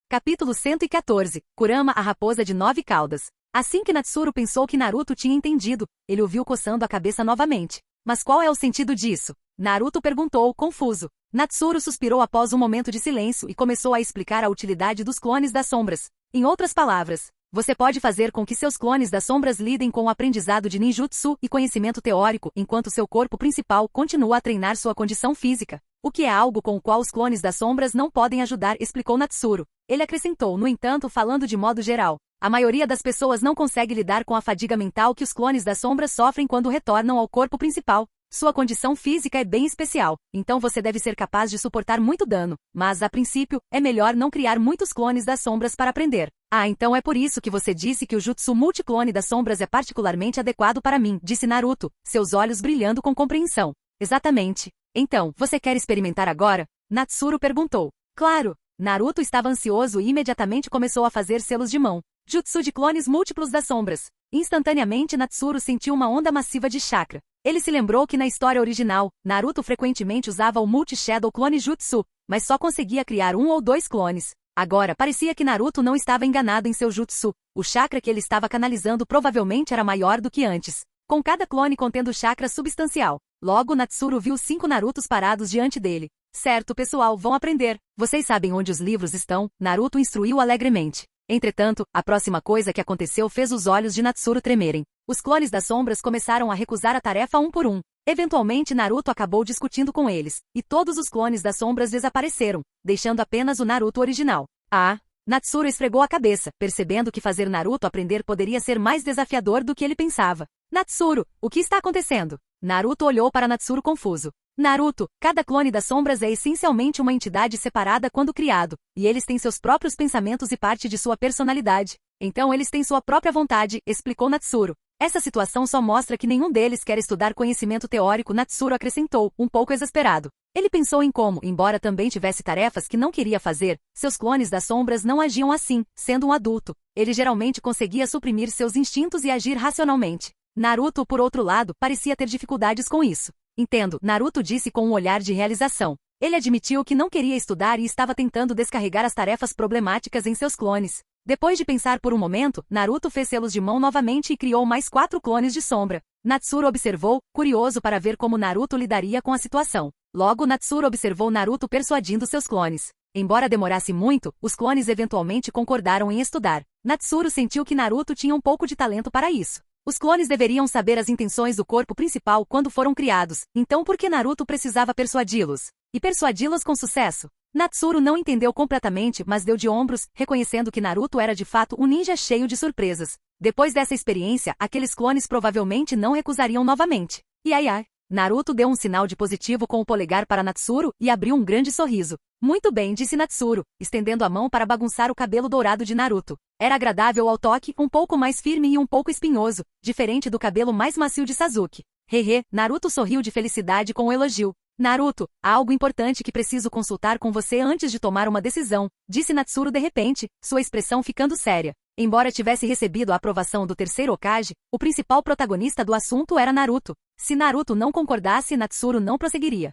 Capítulo 114. Kurama, a raposa de 9 caudas. Assim que Natsuru pensou que Naruto tinha entendido, ele o viu coçando a cabeça novamente. Mas qual é o sentido disso? Naruto perguntou, confuso. Natsuru suspirou após um momento de silêncio e começou a explicar a utilidade dos clones das sombras. Em outras palavras, você pode fazer com que seus clones das sombras lidem com o aprendizado de ninjutsu e conhecimento teórico enquanto seu corpo principal continua a treinar sua condição física. O que é algo com o qual os clones das sombras não podem ajudar, explicou Natsuru. Ele acrescentou, no entanto, falando de modo geral. A maioria das pessoas não consegue lidar com a fadiga mental que os clones das sombras sofrem quando retornam ao corpo principal. Sua condição física é bem especial, então você deve ser capaz de suportar muito dano, mas, a princípio, é melhor não criar muitos clones das sombras para aprender. Então é por isso que você disse que o jutsu multiclone das sombras é particularmente adequado para mim, disse Naruto, seus olhos brilhando com compreensão. Exatamente. Então, você quer experimentar agora? Natsuru perguntou. Claro. Naruto estava ansioso e imediatamente começou a fazer selos de mão. Jutsu de clones múltiplos das sombras. Instantaneamente Natsuru sentiu uma onda massiva de chakra. Ele se lembrou que na história original, Naruto frequentemente usava o Multi-Shadow Clone Jutsu, mas só conseguia criar 1 ou 2 clones. Agora, parecia que Naruto não estava enganado em seu jutsu. O chakra que ele estava canalizando provavelmente era maior do que antes, com cada clone contendo chakra substancial. Logo, Natsuru viu 5 Narutos parados diante dele. Certo, pessoal, vão aprender. Vocês sabem onde os livros estão? Naruto instruiu alegremente. Entretanto, a próxima coisa que aconteceu fez os olhos de Natsuru tremerem. Os clones das sombras começaram a recusar a tarefa um por um. Eventualmente Naruto acabou discutindo com eles, e todos os clones das sombras desapareceram, deixando apenas o Naruto original. Natsuru esfregou a cabeça, percebendo que fazer Naruto aprender poderia ser mais desafiador do que ele pensava. Natsuru, o que está acontecendo? Naruto olhou para Natsuru confuso. Naruto, cada clone das sombras é essencialmente uma entidade separada quando criado, e eles têm seus próprios pensamentos e parte de sua personalidade. Então eles têm sua própria vontade, explicou Natsuru. Essa situação só mostra que nenhum deles quer estudar conhecimento teórico, Natsuru acrescentou, um pouco exasperado. Ele pensou em como, embora também tivesse tarefas que não queria fazer, seus clones das sombras não agiam assim, sendo um adulto. Ele geralmente conseguia suprimir seus instintos e agir racionalmente. Naruto, por outro lado, parecia ter dificuldades com isso. Entendo, Naruto disse com um olhar de realização. Ele admitiu que não queria estudar e estava tentando descarregar as tarefas problemáticas em seus clones. Depois de pensar por um momento, Naruto fez selos de mão novamente e criou mais 4 clones de sombra. Natsuru observou, curioso para ver como Naruto lidaria com a situação. Logo Natsuru observou Naruto persuadindo seus clones. Embora demorasse muito, os clones eventualmente concordaram em estudar. Natsuru sentiu que Naruto tinha um pouco de talento para isso. Os clones deveriam saber as intenções do corpo principal quando foram criados, então por que Naruto precisava persuadi-los? E persuadi-los com sucesso? Natsuru não entendeu completamente, mas deu de ombros, reconhecendo que Naruto era de fato um ninja cheio de surpresas. Depois dessa experiência, aqueles clones provavelmente não recusariam novamente. Naruto deu um sinal de positivo com o polegar para Natsuru e abriu um grande sorriso. Muito bem, disse Natsuru, estendendo a mão para bagunçar o cabelo dourado de Naruto. Era agradável ao toque, um pouco mais firme e um pouco espinhoso, diferente do cabelo mais macio de Sasuke. Naruto sorriu de felicidade com o elogio. Naruto, há algo importante que preciso consultar com você antes de tomar uma decisão, disse Natsuru de repente, sua expressão ficando séria. Embora tivesse recebido a aprovação do terceiro Hokage, o principal protagonista do assunto era Naruto. Se Naruto não concordasse, Natsuru não prosseguiria.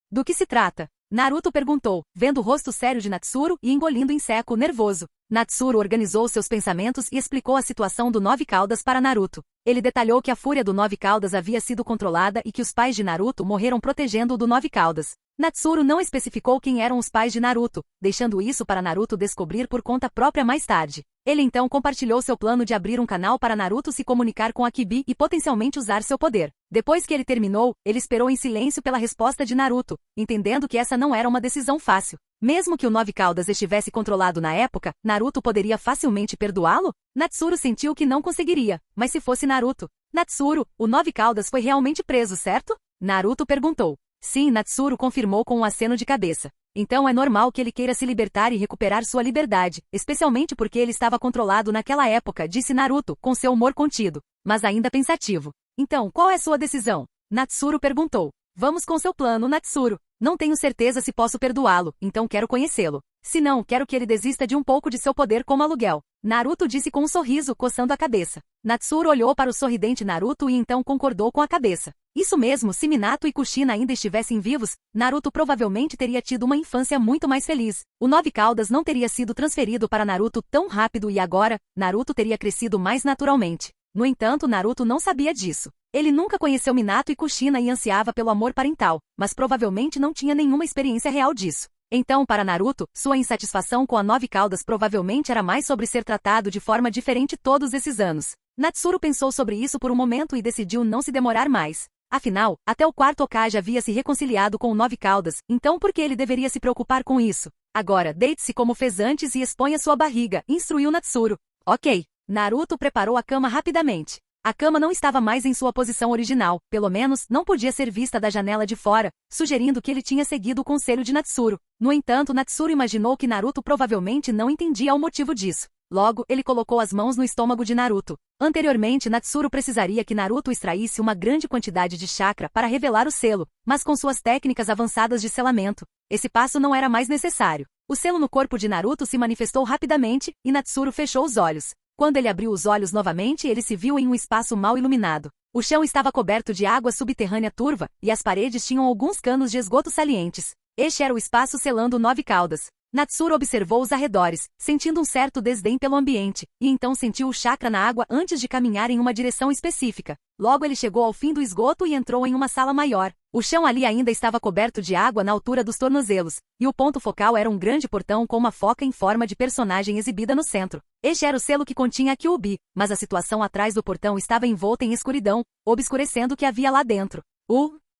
Do que se trata? Naruto perguntou, vendo o rosto sério de Natsuru e engolindo em seco, nervoso. Natsuru organizou seus pensamentos e explicou a situação do Nove Caudas para Naruto. Ele detalhou que a fúria do Nove Caudas havia sido controlada e que os pais de Naruto morreram protegendo-o do Nove Caudas. Natsuru não especificou quem eram os pais de Naruto, deixando isso para Naruto descobrir por conta própria mais tarde. Ele então compartilhou seu plano de abrir um canal para Naruto se comunicar com a Kibi e potencialmente usar seu poder. Depois que ele terminou, ele esperou em silêncio pela resposta de Naruto, entendendo que essa não era uma decisão fácil. Mesmo que o Nove Caudas estivesse controlado na época, Naruto poderia facilmente perdoá-lo? Natsuru sentiu que não conseguiria, mas se fosse Naruto. Natsuru, o Nove Caudas foi realmente preso, certo? Naruto perguntou. Sim, Natsuru confirmou com um aceno de cabeça. Então é normal que ele queira se libertar e recuperar sua liberdade, especialmente porque ele estava controlado naquela época, disse Naruto, com seu humor contido, mas ainda pensativo. Então, qual é sua decisão? Natsuru perguntou. Vamos com seu plano, Natsuru. Não tenho certeza se posso perdoá-lo, então quero conhecê-lo. Se não, quero que ele desista de um pouco de seu poder como aluguel. Naruto disse com um sorriso, coçando a cabeça. Natsuru olhou para o sorridente Naruto e então concordou com a cabeça. Isso mesmo, se Minato e Kushina ainda estivessem vivos, Naruto provavelmente teria tido uma infância muito mais feliz. O Nove Caudas não teria sido transferido para Naruto tão rápido e agora, Naruto teria crescido mais naturalmente. No entanto, Naruto não sabia disso. Ele nunca conheceu Minato e Kushina e ansiava pelo amor parental, mas provavelmente não tinha nenhuma experiência real disso. Então, para Naruto, sua insatisfação com a Nove Caudas provavelmente era mais sobre ser tratado de forma diferente todos esses anos. Natsuru pensou sobre isso por um momento e decidiu não se demorar mais. Afinal, até o quarto Hokage havia se reconciliado com o Nove Caudas, então por que ele deveria se preocupar com isso? Agora, deite-se como fez antes e exponha sua barriga, instruiu Natsuru. Ok. Naruto preparou a cama rapidamente. A cama não estava mais em sua posição original, pelo menos não podia ser vista da janela de fora, sugerindo que ele tinha seguido o conselho de Natsuru. No entanto, Natsuru imaginou que Naruto provavelmente não entendia o motivo disso. Logo, ele colocou as mãos no estômago de Naruto. Anteriormente, Natsuru precisaria que Naruto extraísse uma grande quantidade de chakra para revelar o selo, mas com suas técnicas avançadas de selamento, esse passo não era mais necessário. O selo no corpo de Naruto se manifestou rapidamente, e Natsuru fechou os olhos. Quando ele abriu os olhos novamente, ele se viu em um espaço mal iluminado. O chão estava coberto de água subterrânea turva, e as paredes tinham alguns canos de esgoto salientes. Este era o espaço selando Nove Caudas. Natsuru observou os arredores, sentindo um certo desdém pelo ambiente, e então sentiu o chakra na água antes de caminhar em uma direção específica. Logo ele chegou ao fim do esgoto e entrou em uma sala maior. O chão ali ainda estava coberto de água na altura dos tornozelos, e o ponto focal era um grande portão com uma foca em forma de personagem exibida no centro. Este era o selo que continha a Kyuubi, mas a situação atrás do portão estava envolta em escuridão, obscurecendo o que havia lá dentro.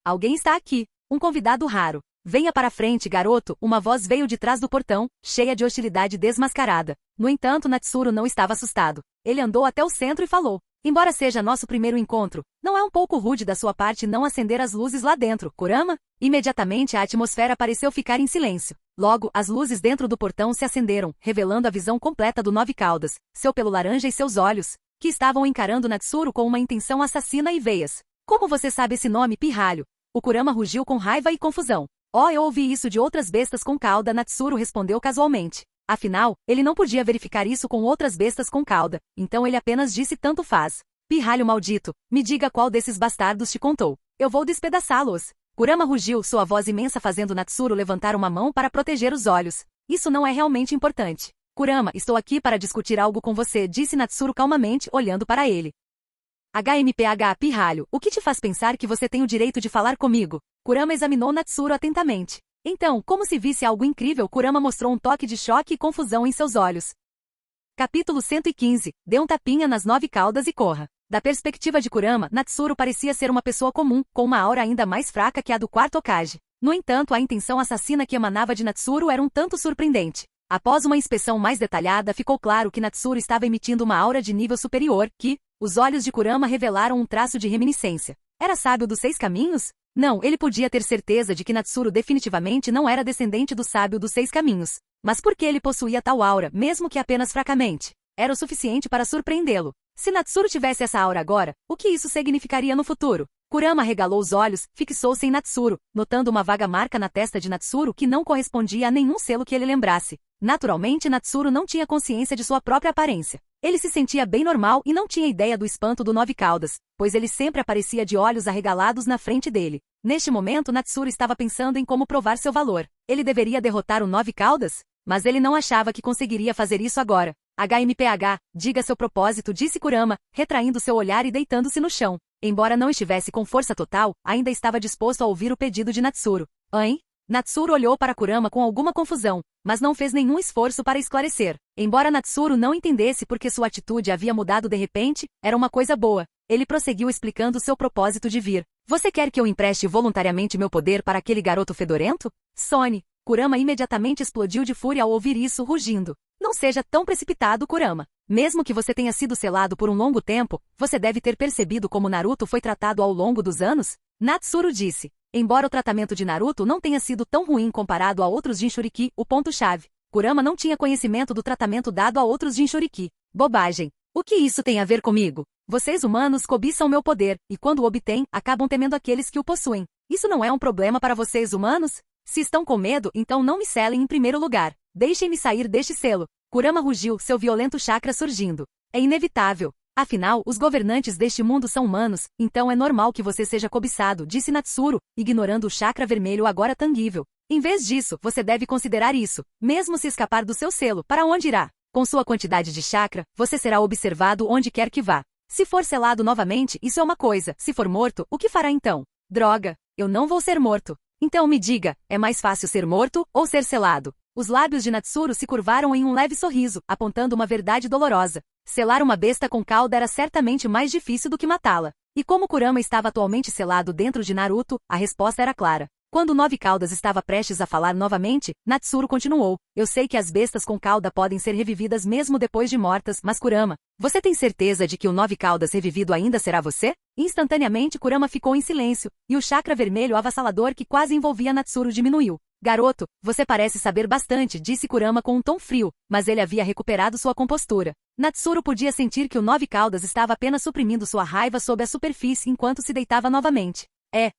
Alguém está aqui. Um convidado raro. Venha para frente, garoto, uma voz veio de trás do portão, cheia de hostilidade desmascarada. No entanto, Natsuru não estava assustado. Ele andou até o centro e falou: embora seja nosso primeiro encontro, não é um pouco rude da sua parte não acender as luzes lá dentro, Kurama? Imediatamente a atmosfera pareceu ficar em silêncio. Logo, as luzes dentro do portão se acenderam, revelando a visão completa do Nove Caudas, seu pelo laranja e seus olhos, que estavam encarando Natsuru com uma intenção assassina e veias. Como você sabe esse nome, pirralho? O Kurama rugiu com raiva e confusão. Eu ouvi isso de outras bestas com cauda, Natsuru respondeu casualmente. Afinal, ele não podia verificar isso com outras bestas com cauda, então ele apenas disse tanto faz. Pirralho maldito, me diga qual desses bastardos te contou. Eu vou despedaçá-los. Kurama rugiu, sua voz imensa fazendo Natsuru levantar uma mão para proteger os olhos. Isso não é realmente importante. Kurama, estou aqui para discutir algo com você, disse Natsuru calmamente, olhando para ele. HMPH, pirralho, o que te faz pensar que você tem o direito de falar comigo? Kurama examinou Natsuru atentamente. Então, como se visse algo incrível, Kurama mostrou um toque de choque e confusão em seus olhos. Capítulo 115. Dê um tapinha nas nove caudas e corra. Da perspectiva de Kurama, Natsuru parecia ser uma pessoa comum, com uma aura ainda mais fraca que a do quarto Hokage. No entanto, a intenção assassina que emanava de Natsuru era um tanto surpreendente. Após uma inspeção mais detalhada, ficou claro que Natsuru estava emitindo uma aura de nível superior, que, os olhos de Kurama revelaram um traço de reminiscência. Era sábio dos seis caminhos? Não, ele podia ter certeza de que Natsuru definitivamente não era descendente do sábio dos seis caminhos. Mas por que ele possuía tal aura, mesmo que apenas fracamente? Era o suficiente para surpreendê-lo. Se Natsuru tivesse essa aura agora, o que isso significaria no futuro? Kurama regalou os olhos, fixou-se em Natsuru, notando uma vaga marca na testa de Natsuru que não correspondia a nenhum selo que ele lembrasse. Naturalmente, Natsuru não tinha consciência de sua própria aparência. Ele se sentia bem normal e não tinha ideia do espanto do Nove Caudas, pois ele sempre aparecia de olhos arregalados na frente dele. Neste momento, Natsuru estava pensando em como provar seu valor. Ele deveria derrotar o Nove Caudas? Mas ele não achava que conseguiria fazer isso agora. HMPH, diga seu propósito, disse Kurama, retraindo seu olhar e deitando-se no chão. Embora não estivesse com força total, ainda estava disposto a ouvir o pedido de Natsuru. Hein? Natsuru olhou para Kurama com alguma confusão, mas não fez nenhum esforço para esclarecer. Embora Natsuru não entendesse por que sua atitude havia mudado de repente, era uma coisa boa. Ele prosseguiu explicando seu propósito de vir. Você quer que eu empreste voluntariamente meu poder para aquele garoto fedorento? Sone. Kurama imediatamente explodiu de fúria ao ouvir isso, rugindo. Não seja tão precipitado, Kurama. Mesmo que você tenha sido selado por um longo tempo, você deve ter percebido como Naruto foi tratado ao longo dos anos? Natsuru disse. Embora o tratamento de Naruto não tenha sido tão ruim comparado a outros Jinchuriki, o ponto-chave. Kurama não tinha conhecimento do tratamento dado a outros Jinchuriki. Bobagem. O que isso tem a ver comigo? Vocês humanos cobiçam meu poder, e quando o obtêm, acabam temendo aqueles que o possuem. Isso não é um problema para vocês humanos? Se estão com medo, então não me selem em primeiro lugar. Deixem-me sair deste selo. Kurama rugiu, seu violento chakra surgindo. É inevitável. Afinal, os governantes deste mundo são humanos, então é normal que você seja cobiçado, disse Natsuru, ignorando o chakra vermelho agora tangível. Em vez disso, você deve considerar isso. Mesmo se escapar do seu selo, para onde irá? Com sua quantidade de chakra, você será observado onde quer que vá. Se for selado novamente, isso é uma coisa. Se for morto, o que fará então? Droga, eu não vou ser morto. Então me diga, é mais fácil ser morto ou ser selado? Os lábios de Natsuru se curvaram em um leve sorriso, apontando uma verdade dolorosa. Selar uma besta com cauda era certamente mais difícil do que matá-la. E como Kurama estava atualmente selado dentro de Naruto, a resposta era clara. Quando o Nove Caudas estava prestes a falar novamente, Natsuru continuou. Eu sei que as bestas com cauda podem ser revividas mesmo depois de mortas, mas Kurama, você tem certeza de que o Nove Caudas revivido ainda será você? Instantaneamente Kurama ficou em silêncio, e o chakra vermelho avassalador que quase envolvia Natsuru diminuiu. Garoto, você parece saber bastante, disse Kurama com um tom frio, mas ele havia recuperado sua compostura. Natsuru podia sentir que o Nove Caudas estava apenas suprimindo sua raiva sob a superfície enquanto se deitava novamente.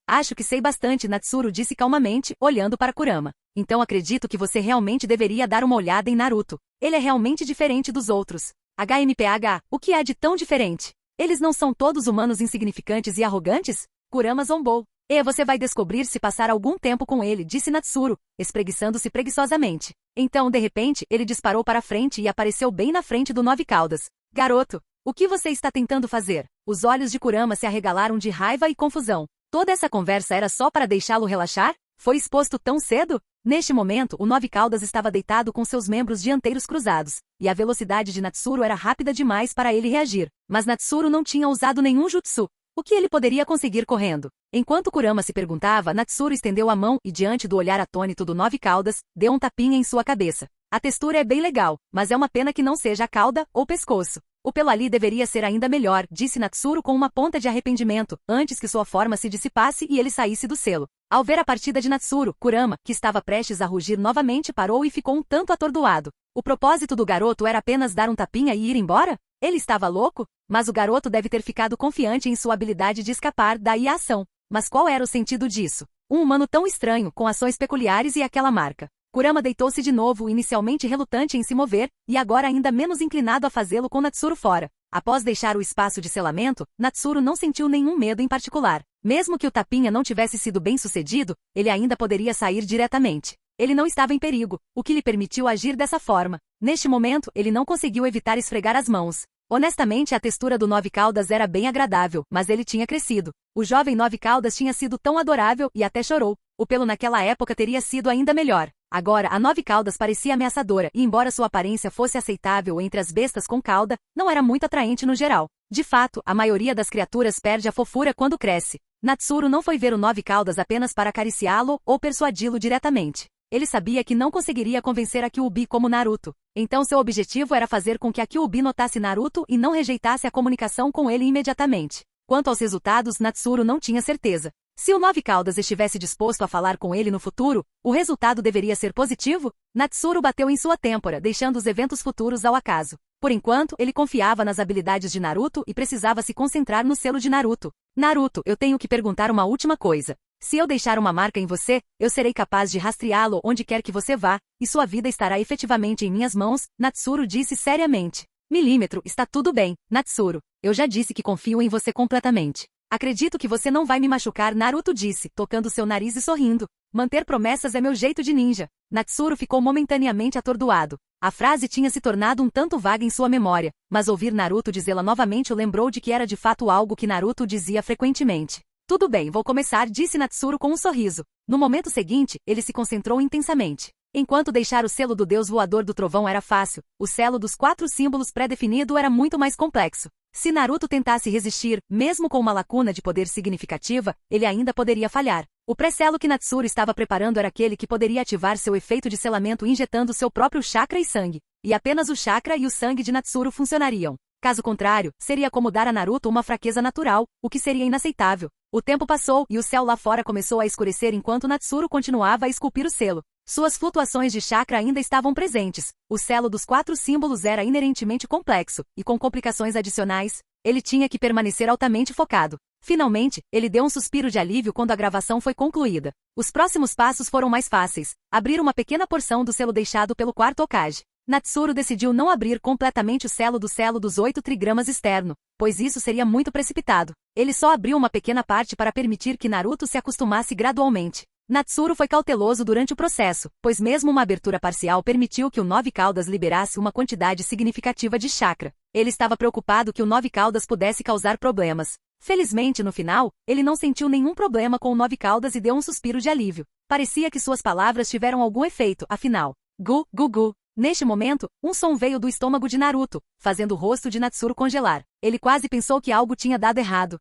Acho que sei bastante, Natsuru disse calmamente, olhando para Kurama. Então acredito que você realmente deveria dar uma olhada em Naruto. Ele é realmente diferente dos outros. HMPH, o que há de tão diferente? Eles não são todos humanos insignificantes e arrogantes? Kurama zombou. E você vai descobrir se passar algum tempo com ele, disse Natsuru, espreguiçando-se preguiçosamente. Então, de repente, ele disparou para frente e apareceu bem na frente do Nove Caudas. Garoto, o que você está tentando fazer? Os olhos de Kurama se arregalaram de raiva e confusão. Toda essa conversa era só para deixá-lo relaxar? Foi exposto tão cedo? Neste momento, o Nove Caudas estava deitado com seus membros dianteiros cruzados, e a velocidade de Natsuru era rápida demais para ele reagir. Mas Natsuru não tinha usado nenhum jutsu. O que ele poderia conseguir correndo? Enquanto Kurama se perguntava, Natsuru estendeu a mão e, diante do olhar atônito do Nove Caudas, deu um tapinha em sua cabeça. A textura é bem legal, mas é uma pena que não seja a cauda ou pescoço. O pelo ali deveria ser ainda melhor, disse Natsuru com uma ponta de arrependimento, antes que sua forma se dissipasse e ele saísse do selo. Ao ver a partida de Natsuru, Kurama, que estava prestes a rugir novamente, parou e ficou um tanto atordoado. O propósito do garoto era apenas dar um tapinha e ir embora? Ele estava louco? Mas o garoto deve ter ficado confiante em sua habilidade de escapar, daí a ação. Mas qual era o sentido disso? Um humano tão estranho, com ações peculiares e aquela marca. Kurama deitou-se de novo, inicialmente relutante em se mover, e agora ainda menos inclinado a fazê-lo com Natsuru fora. Após deixar o espaço de selamento, Natsuru não sentiu nenhum medo em particular. Mesmo que o tapinha não tivesse sido bem sucedido, ele ainda poderia sair diretamente. Ele não estava em perigo, o que lhe permitiu agir dessa forma. Neste momento, ele não conseguiu evitar esfregar as mãos. Honestamente, a textura do Nove Caudas era bem agradável, mas ele tinha crescido. O jovem Nove Caudas tinha sido tão adorável e até chorou. O pelo naquela época teria sido ainda melhor. Agora, a Nove Caudas parecia ameaçadora e, embora sua aparência fosse aceitável entre as bestas com cauda, não era muito atraente no geral. De fato, a maioria das criaturas perde a fofura quando cresce. Natsuru não foi ver o Nove Caudas apenas para acariciá-lo ou persuadi-lo diretamente. Ele sabia que não conseguiria convencer a Kyuubi como Naruto. Então seu objetivo era fazer com que a Kyuubi notasse Naruto e não rejeitasse a comunicação com ele imediatamente. Quanto aos resultados, Natsuru não tinha certeza. Se o Nove Caudas estivesse disposto a falar com ele no futuro, o resultado deveria ser positivo? Natsuru bateu em sua têmpora, deixando os eventos futuros ao acaso. Por enquanto, ele confiava nas habilidades de Naruto e precisava se concentrar no selo de Naruto. Naruto, eu tenho que perguntar uma última coisa. Se eu deixar uma marca em você, eu serei capaz de rastreá-lo onde quer que você vá, e sua vida estará efetivamente em minhas mãos, Natsuru disse seriamente. Milímetro, está tudo bem, Natsuru. Eu já disse que confio em você completamente. Acredito que você não vai me machucar, Naruto disse, tocando seu nariz e sorrindo. Manter promessas é meu jeito de ninja. Natsuru ficou momentaneamente atordoado. A frase tinha se tornado um tanto vaga em sua memória, mas ouvir Naruto dizê-la novamente o lembrou de que era de fato algo que Naruto dizia frequentemente. Tudo bem, vou começar, disse Natsuru com um sorriso. No momento seguinte, ele se concentrou intensamente. Enquanto deixar o selo do deus voador do trovão era fácil, o selo dos 4 símbolos pré-definido era muito mais complexo. Se Naruto tentasse resistir, mesmo com uma lacuna de poder significativa, ele ainda poderia falhar. O pré-selo que Natsuru estava preparando era aquele que poderia ativar seu efeito de selamento injetando seu próprio chakra e sangue. E apenas o chakra e o sangue de Natsuru funcionariam. Caso contrário, seria como dar a Naruto uma fraqueza natural, o que seria inaceitável. O tempo passou e o céu lá fora começou a escurecer enquanto Natsuru continuava a esculpir o selo. Suas flutuações de chakra ainda estavam presentes. O selo dos 4 símbolos era inerentemente complexo, e com complicações adicionais, ele tinha que permanecer altamente focado. Finalmente, ele deu um suspiro de alívio quando a gravação foi concluída. Os próximos passos foram mais fáceis. Abrir uma pequena porção do selo deixado pelo quarto Hokage. Natsuru decidiu não abrir completamente o selo dos 8 trigramas externo, pois isso seria muito precipitado. Ele só abriu uma pequena parte para permitir que Naruto se acostumasse gradualmente. Natsuru foi cauteloso durante o processo, pois mesmo uma abertura parcial permitiu que o Nove Caudas liberasse uma quantidade significativa de chakra. Ele estava preocupado que o Nove Caudas pudesse causar problemas. Felizmente, no final, ele não sentiu nenhum problema com o Nove Caudas e deu um suspiro de alívio. Parecia que suas palavras tiveram algum efeito, afinal. Gu, gu, gu. Neste momento, um som veio do estômago de Naruto, fazendo o rosto de Natsuru congelar. Ele quase pensou que algo tinha dado errado.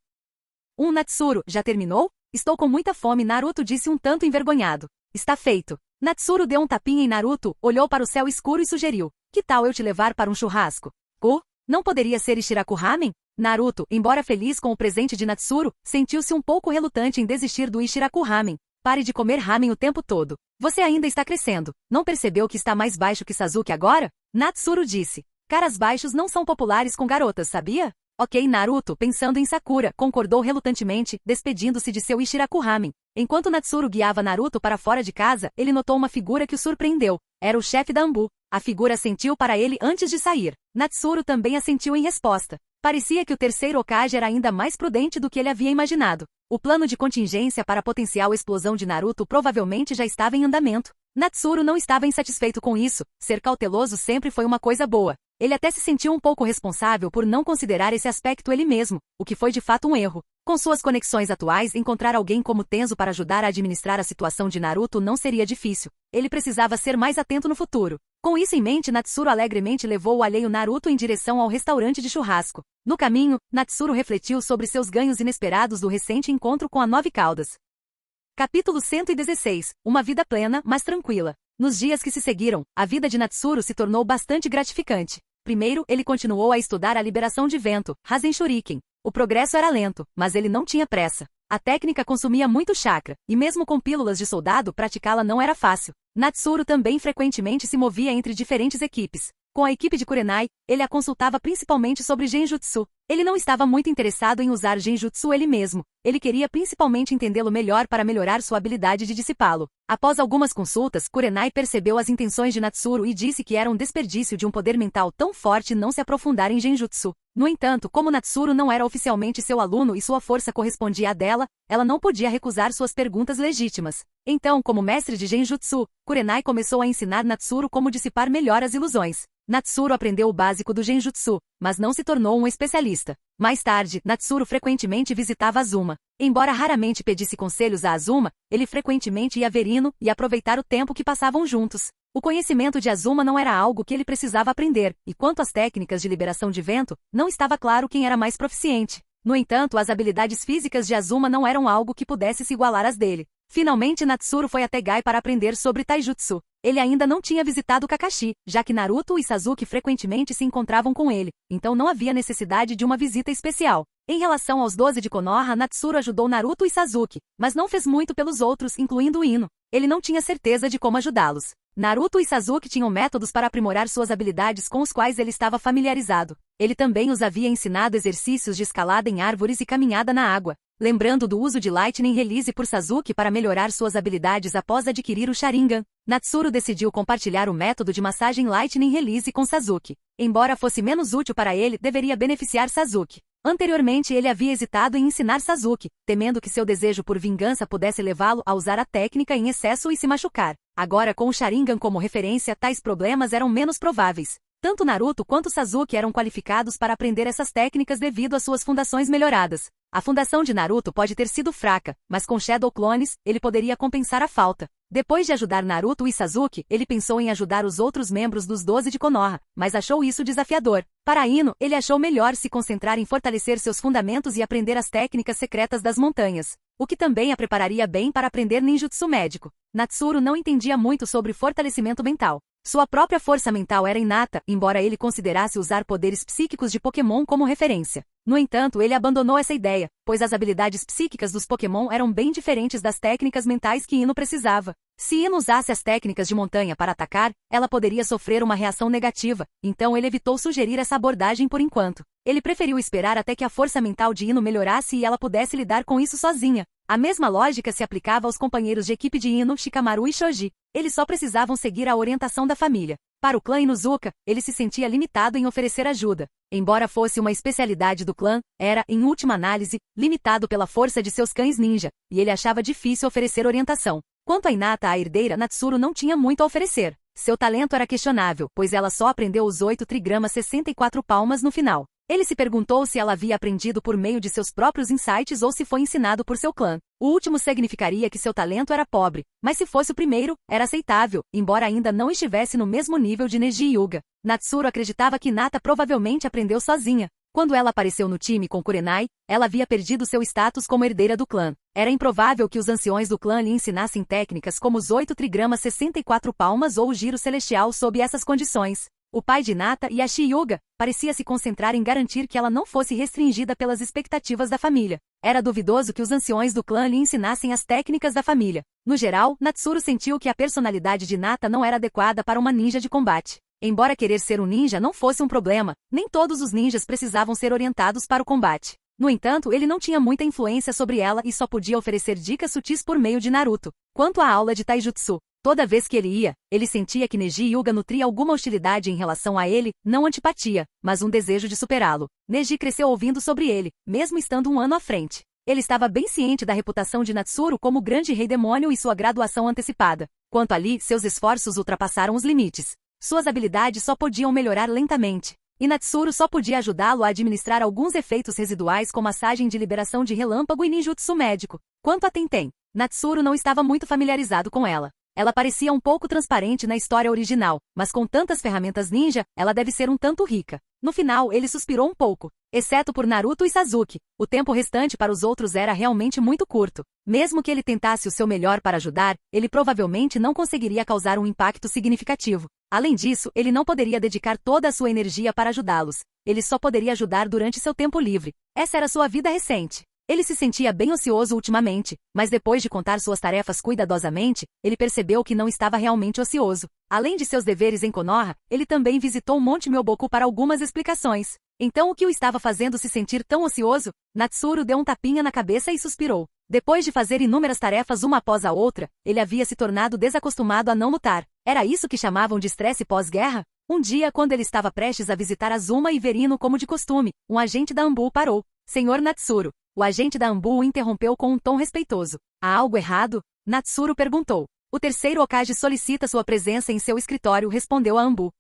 Natsuru, já terminou? Estou com muita fome, Naruto disse um tanto envergonhado. Está feito. Natsuru deu um tapinha em Naruto, olhou para o céu escuro e sugeriu. Que tal eu te levar para um churrasco? Não poderia ser Ichiraku Ramen? Naruto, embora feliz com o presente de Natsuru, sentiu-se um pouco relutante em desistir do Ichiraku Ramen. Pare de comer ramen o tempo todo. Você ainda está crescendo. Não percebeu que está mais baixo que Sasuke agora? Natsuru disse. Caras baixos não são populares com garotas, sabia? Ok, Naruto, pensando em Sakura, concordou relutantemente, despedindo-se de seu Ichiraku Ramen. Enquanto Natsuru guiava Naruto para fora de casa, ele notou uma figura que o surpreendeu. Era o chefe da Anbu. A figura assentiu para ele antes de sair. Natsuru também assentiu em resposta. Parecia que o terceiro Hokage era ainda mais prudente do que ele havia imaginado. O plano de contingência para a potencial explosão de Naruto provavelmente já estava em andamento. Natsuru não estava insatisfeito com isso. Ser cauteloso sempre foi uma coisa boa. Ele até se sentiu um pouco responsável por não considerar esse aspecto ele mesmo, o que foi de fato um erro. Com suas conexões atuais, encontrar alguém como Tenzo para ajudar a administrar a situação de Naruto não seria difícil. Ele precisava ser mais atento no futuro. Com isso em mente, Natsuru alegremente levou o alheio Naruto em direção ao restaurante de churrasco. No caminho, Natsuru refletiu sobre seus ganhos inesperados do recente encontro com a Nove Caudas. Capítulo 116. Uma vida plena, mas tranquila. Nos dias que se seguiram, a vida de Natsuru se tornou bastante gratificante. Primeiro, ele continuou a estudar a liberação de vento, Rasen Shuriken. O progresso era lento, mas ele não tinha pressa. A técnica consumia muito chakra, e mesmo com pílulas de soldado, praticá-la não era fácil. Natsuru também frequentemente se movia entre diferentes equipes. Com a equipe de Kurenai, ele a consultava principalmente sobre Genjutsu. Ele não estava muito interessado em usar Genjutsu ele mesmo. Ele queria principalmente entendê-lo melhor para melhorar sua habilidade de dissipá-lo. Após algumas consultas, Kurenai percebeu as intenções de Natsuru e disse que era um desperdício de um poder mental tão forte não se aprofundar em Genjutsu. No entanto, como Natsuru não era oficialmente seu aluno e sua força correspondia à dela, ela não podia recusar suas perguntas legítimas. Então, como mestre de Genjutsu, Kurenai começou a ensinar Natsuru como dissipar melhor as ilusões. Natsuru aprendeu o básico do Genjutsu, mas não se tornou um especialista. Mais tarde, Natsuru frequentemente visitava Azuma. Embora raramente pedisse conselhos a Azuma, ele frequentemente ia ver Ino e aproveitar o tempo que passavam juntos. O conhecimento de Azuma não era algo que ele precisava aprender, e quanto às técnicas de liberação de vento, não estava claro quem era mais proficiente. No entanto, as habilidades físicas de Azuma não eram algo que pudesse se igualar às dele. Finalmente Natsuru foi até Gai para aprender sobre Taijutsu. Ele ainda não tinha visitado Kakashi, já que Naruto e Sasuke frequentemente se encontravam com ele, então não havia necessidade de uma visita especial. Em relação aos 12 de Konoha, Natsuru ajudou Naruto e Sasuke, mas não fez muito pelos outros, incluindo Ino. Ele não tinha certeza de como ajudá-los. Naruto e Sasuke tinham métodos para aprimorar suas habilidades com os quais ele estava familiarizado. Ele também os havia ensinado exercícios de escalada em árvores e caminhada na água. Lembrando do uso de Lightning Release por Sasuke para melhorar suas habilidades após adquirir o Sharingan, Natsuru decidiu compartilhar o método de massagem Lightning Release com Sasuke. Embora fosse menos útil para ele, deveria beneficiar Sasuke. Anteriormente ele havia hesitado em ensinar Sasuke, temendo que seu desejo por vingança pudesse levá-lo a usar a técnica em excesso e se machucar. Agora, com o Sharingan como referência, tais problemas eram menos prováveis. Tanto Naruto quanto Sasuke eram qualificados para aprender essas técnicas devido às suas fundações melhoradas. A fundação de Naruto pode ter sido fraca, mas com Shadow Clones, ele poderia compensar a falta. Depois de ajudar Naruto e Sasuke, ele pensou em ajudar os outros membros dos 12 de Konoha, mas achou isso desafiador. Para Ino, ele achou melhor se concentrar em fortalecer seus fundamentos e aprender as técnicas secretas das montanhas, o que também a prepararia bem para aprender ninjutsu médico. Natsuru não entendia muito sobre fortalecimento mental. Sua própria força mental era inata, embora ele considerasse usar poderes psíquicos de Pokémon como referência. No entanto, ele abandonou essa ideia, pois as habilidades psíquicas dos Pokémon eram bem diferentes das técnicas mentais que Ino precisava. Se Ino usasse as técnicas de montanha para atacar, ela poderia sofrer uma reação negativa, então ele evitou sugerir essa abordagem por enquanto. Ele preferiu esperar até que a força mental de Ino melhorasse e ela pudesse lidar com isso sozinha. A mesma lógica se aplicava aos companheiros de equipe de Ino, Shikamaru e Shoji. Eles só precisavam seguir a orientação da família. Para o clã Inuzuka, ele se sentia limitado em oferecer ajuda. Embora fosse uma especialidade do clã, era, em última análise, limitado pela força de seus cães ninja, e ele achava difícil oferecer orientação. Quanto a Hinata, a herdeira, Natsuru não tinha muito a oferecer. Seu talento era questionável, pois ela só aprendeu os 8 trigramas 64 palmas no final. Ele se perguntou se ela havia aprendido por meio de seus próprios insights ou se foi ensinado por seu clã. O último significaria que seu talento era pobre, mas se fosse o primeiro, era aceitável, embora ainda não estivesse no mesmo nível de Neji Hyuga. Natsuru acreditava que Hinata provavelmente aprendeu sozinha. Quando ela apareceu no time com Kurenai, ela havia perdido seu status como herdeira do clã. Era improvável que os anciões do clã lhe ensinassem técnicas como os 8 trigramas 64 palmas ou o giro celestial sob essas condições. O pai de Hinata, Yashi Hyuga, parecia se concentrar em garantir que ela não fosse restringida pelas expectativas da família. Era duvidoso que os anciões do clã lhe ensinassem as técnicas da família. No geral, Natsuru sentiu que a personalidade de Hinata não era adequada para uma ninja de combate. Embora querer ser um ninja não fosse um problema, nem todos os ninjas precisavam ser orientados para o combate. No entanto, ele não tinha muita influência sobre ela e só podia oferecer dicas sutis por meio de Naruto. Quanto à aula de Taijutsu, Toda vez que ele ia, ele sentia que Neji Hyuga nutria alguma hostilidade em relação a ele, não antipatia, mas um desejo de superá-lo. Neji cresceu ouvindo sobre ele, mesmo estando um ano à frente. Ele estava bem ciente da reputação de Natsuru como grande rei demônio e sua graduação antecipada. Quanto a Lee, seus esforços ultrapassaram os limites. Suas habilidades só podiam melhorar lentamente. E Natsuru só podia ajudá-lo a administrar alguns efeitos residuais como massagem de liberação de relâmpago e ninjutsu médico. Quanto a Tenten, Natsuru não estava muito familiarizado com ela. Ela parecia um pouco transparente na história original, mas com tantas ferramentas ninja, ela deve ser um tanto rica. No final, ele suspirou um pouco. Exceto por Naruto e Sasuke, o tempo restante para os outros era realmente muito curto. Mesmo que ele tentasse o seu melhor para ajudar, ele provavelmente não conseguiria causar um impacto significativo. Além disso, ele não poderia dedicar toda a sua energia para ajudá-los. Ele só poderia ajudar durante seu tempo livre. Essa era sua vida recente. Ele se sentia bem ocioso ultimamente, mas depois de contar suas tarefas cuidadosamente, ele percebeu que não estava realmente ocioso. Além de seus deveres em Konoha, ele também visitou Monte Myoboku para algumas explicações. Então o que o estava fazendo se sentir tão ocioso? Natsuru deu um tapinha na cabeça e suspirou. Depois de fazer inúmeras tarefas uma após a outra, ele havia se tornado desacostumado a não lutar. Era isso que chamavam de estresse pós-guerra? Um dia, quando ele estava prestes a visitar Azuma e Verino como de costume, um agente da Anbu o parou. Senhor Natsuru. O agente da Anbu o interrompeu com um tom respeitoso. Há algo errado? Natsuru perguntou. O terceiro Hokage solicita sua presença em seu escritório, respondeu a Anbu.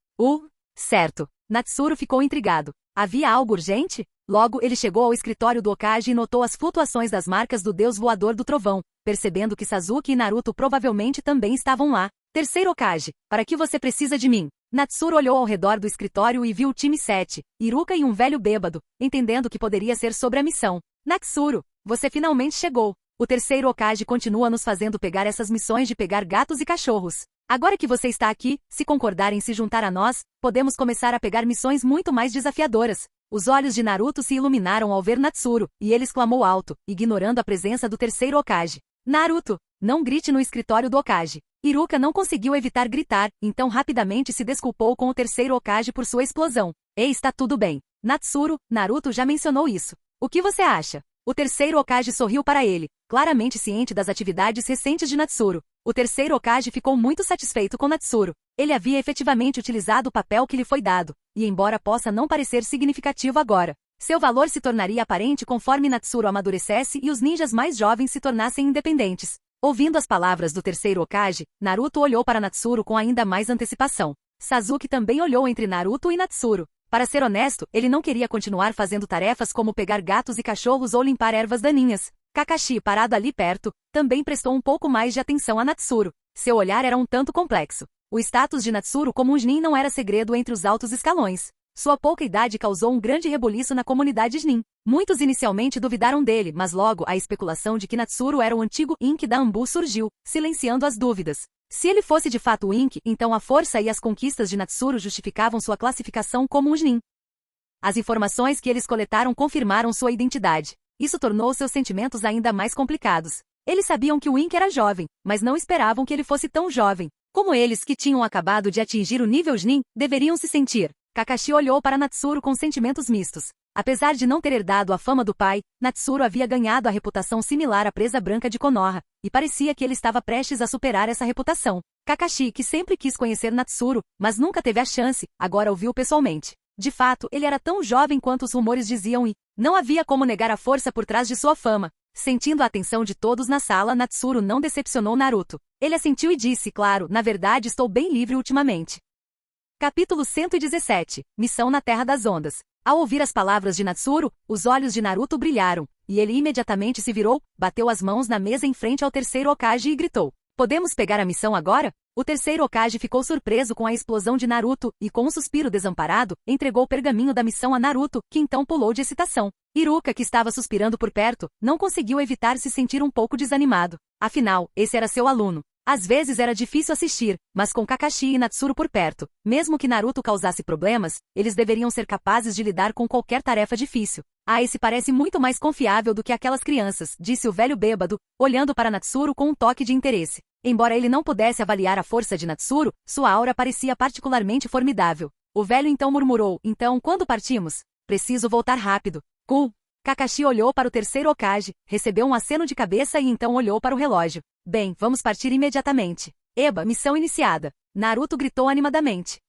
Certo. Natsuru ficou intrigado. Havia algo urgente? Logo, ele chegou ao escritório do Hokage e notou as flutuações das marcas do deus voador do trovão, percebendo que Sasuke e Naruto provavelmente também estavam lá. Terceiro Hokage, para que você precisa de mim? Natsuru olhou ao redor do escritório e viu o time 7, Iruka e um velho bêbado, entendendo que poderia ser sobre a missão. Natsuru, você finalmente chegou. O terceiro Hokage continua nos fazendo pegar essas missões de pegar gatos e cachorros. Agora que você está aqui, se concordar em se juntar a nós, podemos começar a pegar missões muito mais desafiadoras. Os olhos de Naruto se iluminaram ao ver Natsuru, e ele exclamou alto, ignorando a presença do terceiro Hokage. Naruto, não grite no escritório do Hokage. Iruka não conseguiu evitar gritar, então rapidamente se desculpou com o terceiro Hokage por sua explosão. Ei, está tudo bem. Natsuru, Naruto já mencionou isso. O que você acha? O terceiro Hokage sorriu para ele, claramente ciente das atividades recentes de Natsuru. O terceiro Hokage ficou muito satisfeito com Natsuru. Ele havia efetivamente utilizado o papel que lhe foi dado, e embora possa não parecer significativo agora, seu valor se tornaria aparente conforme Natsuru amadurecesse e os ninjas mais jovens se tornassem independentes. Ouvindo as palavras do terceiro Hokage, Naruto olhou para Natsuru com ainda mais antecipação. Sasuke também olhou entre Naruto e Natsuru. Para ser honesto, ele não queria continuar fazendo tarefas como pegar gatos e cachorros ou limpar ervas daninhas. Kakashi, parado ali perto, também prestou um pouco mais de atenção a Natsuru. Seu olhar era um tanto complexo. O status de Natsuru como um Chunin não era segredo entre os altos escalões. Sua pouca idade causou um grande rebuliço na comunidade Chunin. Muitos inicialmente duvidaram dele, mas logo a especulação de que Natsuru era o antigo Ink da Anbu surgiu, silenciando as dúvidas. Se ele fosse de fato o Ink, então a força e as conquistas de Natsuru justificavam sua classificação como um Chunin. As informações que eles coletaram confirmaram sua identidade. Isso tornou seus sentimentos ainda mais complicados. Eles sabiam que o Ink era jovem, mas não esperavam que ele fosse tão jovem. Como eles, que tinham acabado de atingir o nível Chunin, deveriam se sentir? Kakashi olhou para Natsuru com sentimentos mistos. Apesar de não ter herdado a fama do pai, Natsuru havia ganhado a reputação similar à presa branca de Konoha, e parecia que ele estava prestes a superar essa reputação. Kakashi, que sempre quis conhecer Natsuru, mas nunca teve a chance, agora o viu pessoalmente. De fato, ele era tão jovem quanto os rumores diziam e não havia como negar a força por trás de sua fama. Sentindo a atenção de todos na sala, Natsuru não decepcionou Naruto. Ele assentiu e disse, claro, na verdade estou bem livre ultimamente. Capítulo 117. Missão na Terra das Ondas. Ao ouvir as palavras de Natsuru, os olhos de Naruto brilharam, e ele imediatamente se virou, bateu as mãos na mesa em frente ao terceiro Hokage e gritou. Podemos pegar a missão agora? O terceiro Hokage ficou surpreso com a explosão de Naruto, e com um suspiro desamparado, entregou o pergaminho da missão a Naruto, que então pulou de excitação. Iruka, que estava suspirando por perto, não conseguiu evitar se sentir um pouco desanimado. Afinal, esse era seu aluno. Às vezes era difícil assistir, mas com Kakashi e Natsuru por perto, mesmo que Naruto causasse problemas, eles deveriam ser capazes de lidar com qualquer tarefa difícil. Esse parece muito mais confiável do que aquelas crianças, disse o velho bêbado, olhando para Natsuru com um toque de interesse. Embora ele não pudesse avaliar a força de Natsuru, sua aura parecia particularmente formidável. O velho então murmurou, então quando partimos? Preciso voltar rápido. Kakashi olhou para o terceiro Hokage, recebeu um aceno de cabeça e então olhou para o relógio. Bem, vamos partir imediatamente. Eba, missão iniciada. Naruto gritou animadamente.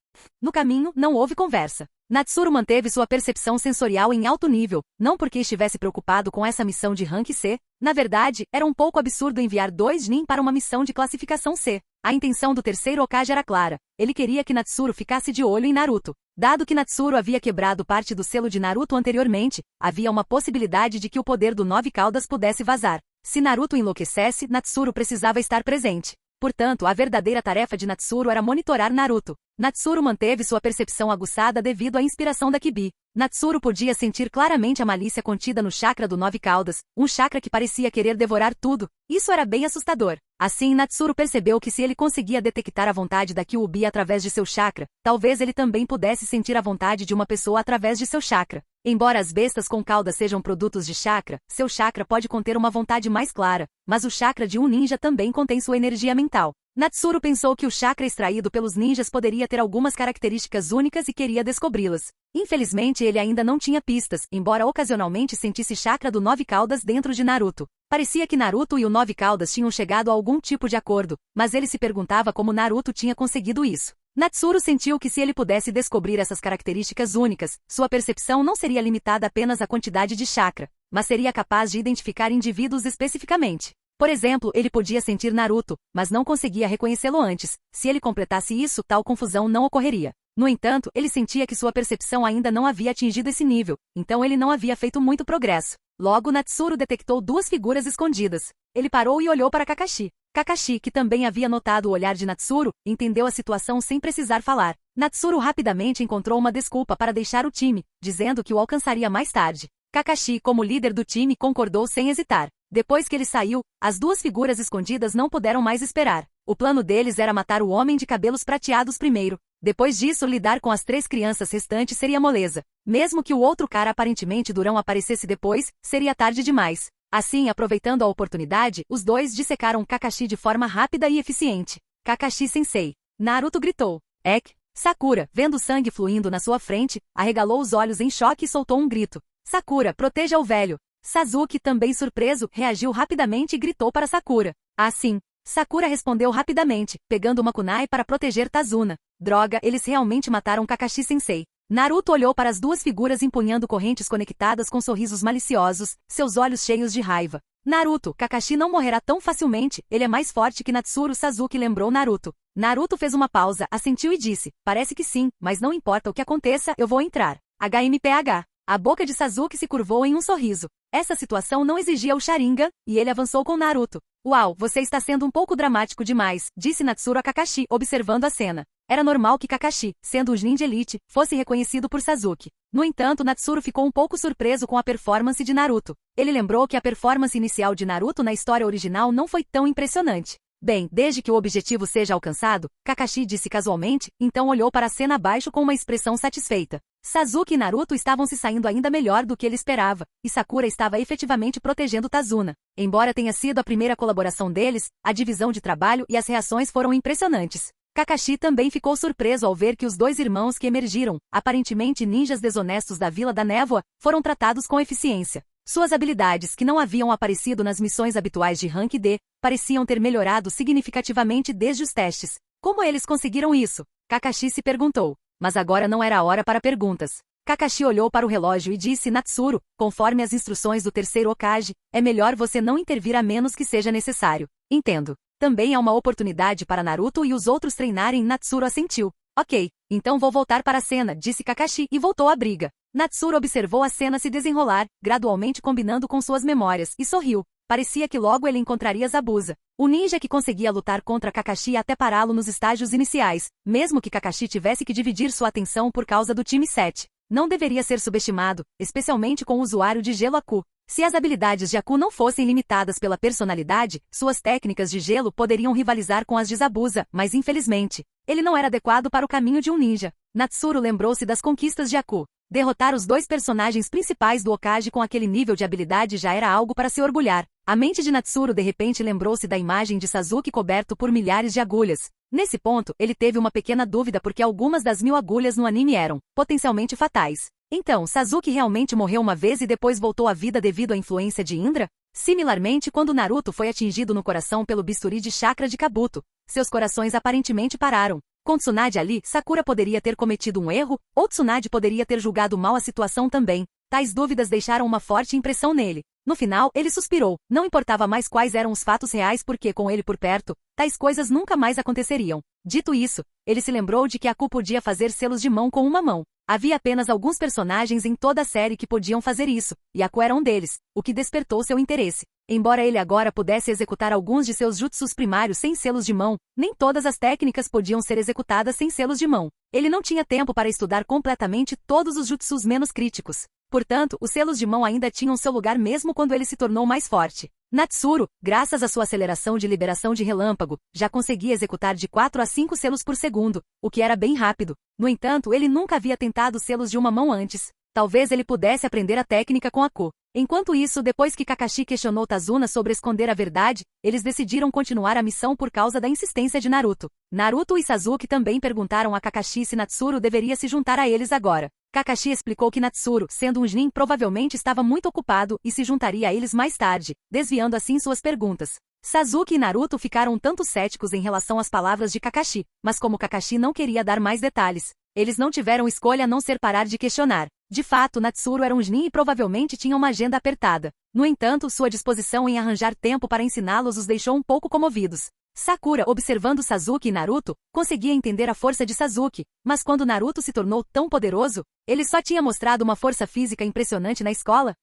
No caminho, não houve conversa. Natsuru manteve sua percepção sensorial em alto nível, não porque estivesse preocupado com essa missão de rank C. Na verdade, era um pouco absurdo enviar 2 Nin para uma missão de classificação C. A intenção do terceiro Hokage era clara. Ele queria que Natsuru ficasse de olho em Naruto. Dado que Natsuru havia quebrado parte do selo de Naruto anteriormente, havia uma possibilidade de que o poder do 9 Caudas pudesse vazar. Se Naruto enlouquecesse, Natsuru precisava estar presente. Portanto, a verdadeira tarefa de Natsuru era monitorar Naruto. Natsuru manteve sua percepção aguçada devido à inspiração da Kibi. Natsuru podia sentir claramente a malícia contida no chakra do 9 Caudas, um chakra que parecia querer devorar tudo. Isso era bem assustador. Assim, Natsuru percebeu que se ele conseguia detectar a vontade da Kyuubi através de seu chakra, talvez ele também pudesse sentir a vontade de uma pessoa através de seu chakra. Embora as bestas com cauda sejam produtos de chakra, seu chakra pode conter uma vontade mais clara, mas o chakra de um ninja também contém sua energia mental. Natsuru pensou que o chakra extraído pelos ninjas poderia ter algumas características únicas e queria descobri-las. Infelizmente ele ainda não tinha pistas, embora ocasionalmente sentisse chakra do 9 Caudas dentro de Naruto. Parecia que Naruto e o 9 Caudas tinham chegado a algum tipo de acordo, mas ele se perguntava como Naruto tinha conseguido isso. Natsuru sentiu que se ele pudesse descobrir essas características únicas, sua percepção não seria limitada apenas à quantidade de chakra, mas seria capaz de identificar indivíduos especificamente. Por exemplo, ele podia sentir Naruto, mas não conseguia reconhecê-lo antes. Se ele completasse isso, tal confusão não ocorreria. No entanto, ele sentia que sua percepção ainda não havia atingido esse nível, então ele não havia feito muito progresso. Logo, Natsuru detectou 2 figuras escondidas. Ele parou e olhou para Kakashi. Kakashi, que também havia notado o olhar de Natsuru, entendeu a situação sem precisar falar. Natsuru rapidamente encontrou uma desculpa para deixar o time, dizendo que o alcançaria mais tarde. Kakashi, como líder do time, concordou sem hesitar. Depois que ele saiu, as 2 figuras escondidas não puderam mais esperar. O plano deles era matar o homem de cabelos prateados primeiro. Depois disso, lidar com as 3 crianças restantes seria moleza. Mesmo que o outro cara aparentemente durão aparecesse depois, seria tarde demais. Assim, aproveitando a oportunidade, os 2 dissecaram Kakashi de forma rápida e eficiente. Kakashi-sensei. Naruto gritou. Ek. Sakura, vendo sangue fluindo na sua frente, arregalou os olhos em choque e soltou um grito. Sakura, proteja o velho. Sasuke, também surpreso, reagiu rapidamente e gritou para Sakura. Assim, Sakura respondeu rapidamente, pegando uma kunai para proteger Tazuna. Droga, eles realmente mataram Kakashi-sensei. Naruto olhou para as 2 figuras empunhando correntes conectadas com sorrisos maliciosos, seus olhos cheios de raiva. Naruto, Kakashi não morrerá tão facilmente, ele é mais forte que Natsuru. Sasuke lembrou Naruto. Naruto fez uma pausa, assentiu e disse, parece que sim, mas não importa o que aconteça, eu vou entrar. HMPH. A boca de Sasuke se curvou em um sorriso. Essa situação não exigia o Sharingan, e ele avançou com Naruto. Uau, você está sendo um pouco dramático demais, disse Natsuru a Kakashi, observando a cena. Era normal que Kakashi, sendo um ninja elite, fosse reconhecido por Sasuke. No entanto, Natsuru ficou um pouco surpreso com a performance de Naruto. Ele lembrou que a performance inicial de Naruto na história original não foi tão impressionante. Bem, desde que o objetivo seja alcançado, Kakashi disse casualmente, então olhou para a cena abaixo com uma expressão satisfeita. Sasuke e Naruto estavam se saindo ainda melhor do que ele esperava, e Sakura estava efetivamente protegendo Tazuna. Embora tenha sido a primeira colaboração deles, a divisão de trabalho e as reações foram impressionantes. Kakashi também ficou surpreso ao ver que os 2 irmãos que emergiram, aparentemente ninjas desonestos da Vila da Névoa, foram tratados com eficiência. Suas habilidades, que não haviam aparecido nas missões habituais de Rank D, pareciam ter melhorado significativamente desde os testes. Como eles conseguiram isso? Kakashi se perguntou. Mas agora não era a hora para perguntas. Kakashi olhou para o relógio e disse Natsuru, conforme as instruções do terceiro Hokage, é melhor você não intervir a menos que seja necessário. Entendo. Também é uma oportunidade para Naruto e os outros treinarem. Natsuru assentiu. Ok, então vou voltar para a cena, disse Kakashi e voltou à briga. Natsuru observou a cena se desenrolar, gradualmente combinando com suas memórias, e sorriu. Parecia que logo ele encontraria Zabuza. O ninja que conseguia lutar contra Kakashi até pará-lo nos estágios iniciais, mesmo que Kakashi tivesse que dividir sua atenção por causa do time 7. Não deveria ser subestimado, especialmente com o usuário de gelo Aku. Se as habilidades de Aku não fossem limitadas pela personalidade, suas técnicas de gelo poderiam rivalizar com as de Zabuza, mas infelizmente, ele não era adequado para o caminho de um ninja. Natsuru lembrou-se das conquistas de Aku. Derrotar os 2 personagens principais do Hokage com aquele nível de habilidade já era algo para se orgulhar. A mente de Natsuru de repente lembrou-se da imagem de Sasuke coberto por milhares de agulhas. Nesse ponto, ele teve uma pequena dúvida porque algumas das 1000 agulhas no anime eram, potencialmente fatais. Então, Sasuke realmente morreu uma vez e depois voltou à vida devido à influência de Indra? Similarmente, quando Naruto foi atingido no coração pelo bisturi de chakra de Kabuto, seus corações aparentemente pararam. Com Tsunade ali, Sakura poderia ter cometido um erro, ou Tsunade poderia ter julgado mal a situação também. Tais dúvidas deixaram uma forte impressão nele. No final, ele suspirou. Não importava mais quais eram os fatos reais porque, com ele por perto, tais coisas nunca mais aconteceriam. Dito isso, ele se lembrou de que Aku podia fazer selos de mão com uma mão. Havia apenas alguns personagens em toda a série que podiam fazer isso, e Aku era um deles, o que despertou seu interesse. Embora ele agora pudesse executar alguns de seus jutsus primários sem selos de mão, nem todas as técnicas podiam ser executadas sem selos de mão. Ele não tinha tempo para estudar completamente todos os jutsus menos críticos. Portanto, os selos de mão ainda tinham seu lugar mesmo quando ele se tornou mais forte. Natsuru, graças à sua aceleração de liberação de relâmpago, já conseguia executar de 4 a 5 selos por segundo, o que era bem rápido. No entanto, ele nunca havia tentado selos de uma mão antes. Talvez ele pudesse aprender a técnica com Aku. Enquanto isso, depois que Kakashi questionou Tazuna sobre esconder a verdade, eles decidiram continuar a missão por causa da insistência de Naruto. Naruto e Sasuke também perguntaram a Kakashi se Natsuru deveria se juntar a eles agora. Kakashi explicou que Natsuru, sendo um Chunin, provavelmente estava muito ocupado e se juntaria a eles mais tarde, desviando assim suas perguntas. Sasuke e Naruto ficaram tanto céticos em relação às palavras de Kakashi, mas como Kakashi não queria dar mais detalhes, eles não tiveram escolha a não ser parar de questionar. De fato, Natsuru era um Chunin e provavelmente tinha uma agenda apertada. No entanto, sua disposição em arranjar tempo para ensiná-los os deixou um pouco comovidos. Sakura, observando Sasuke e Naruto, conseguia entender a força de Sasuke, mas quando Naruto se tornou tão poderoso, ele só tinha mostrado uma força física impressionante na escola.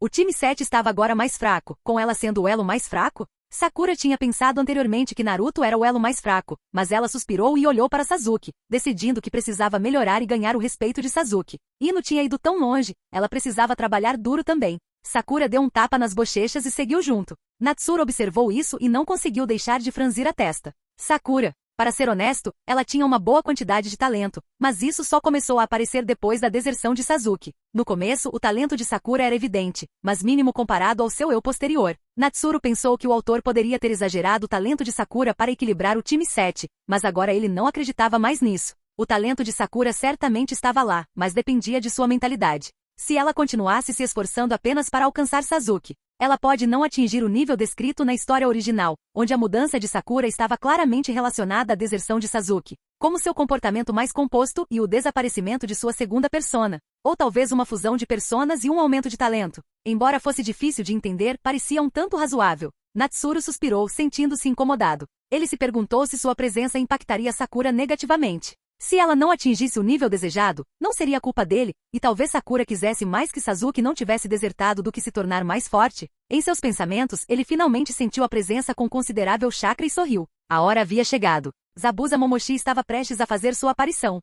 O time 7 estava agora mais fraco, com ela sendo o elo mais fraco? Sakura tinha pensado anteriormente que Naruto era o elo mais fraco, mas ela suspirou e olhou para Sasuke, decidindo que precisava melhorar e ganhar o respeito de Sasuke. Ino tinha ido tão longe, ela precisava trabalhar duro também. Sakura deu um tapa nas bochechas e seguiu junto. Natsuru observou isso e não conseguiu deixar de franzir a testa. Sakura, para ser honesto, ela tinha uma boa quantidade de talento, mas isso só começou a aparecer depois da deserção de Sasuke. No começo, o talento de Sakura era evidente, mas mínimo comparado ao seu eu posterior. Natsuru pensou que o autor poderia ter exagerado o talento de Sakura para equilibrar o time 7, mas agora ele não acreditava mais nisso. O talento de Sakura certamente estava lá, mas dependia de sua mentalidade. Se ela continuasse se esforçando apenas para alcançar Sasuke, ela pode não atingir o nível descrito na história original, onde a mudança de Sakura estava claramente relacionada à deserção de Sasuke, como seu comportamento mais composto e o desaparecimento de sua segunda persona, ou talvez uma fusão de personas e um aumento de talento. Embora fosse difícil de entender, parecia um tanto razoável. Natsuru suspirou, sentindo-se incomodado. Ele se perguntou se sua presença impactaria Sakura negativamente. Se ela não atingisse o nível desejado, não seria culpa dele, e talvez Sakura quisesse mais que Sasuke não tivesse desertado do que se tornar mais forte. Em seus pensamentos, ele finalmente sentiu a presença com considerável chakra e sorriu. A hora havia chegado. Zabuza Momoshi estava prestes a fazer sua aparição.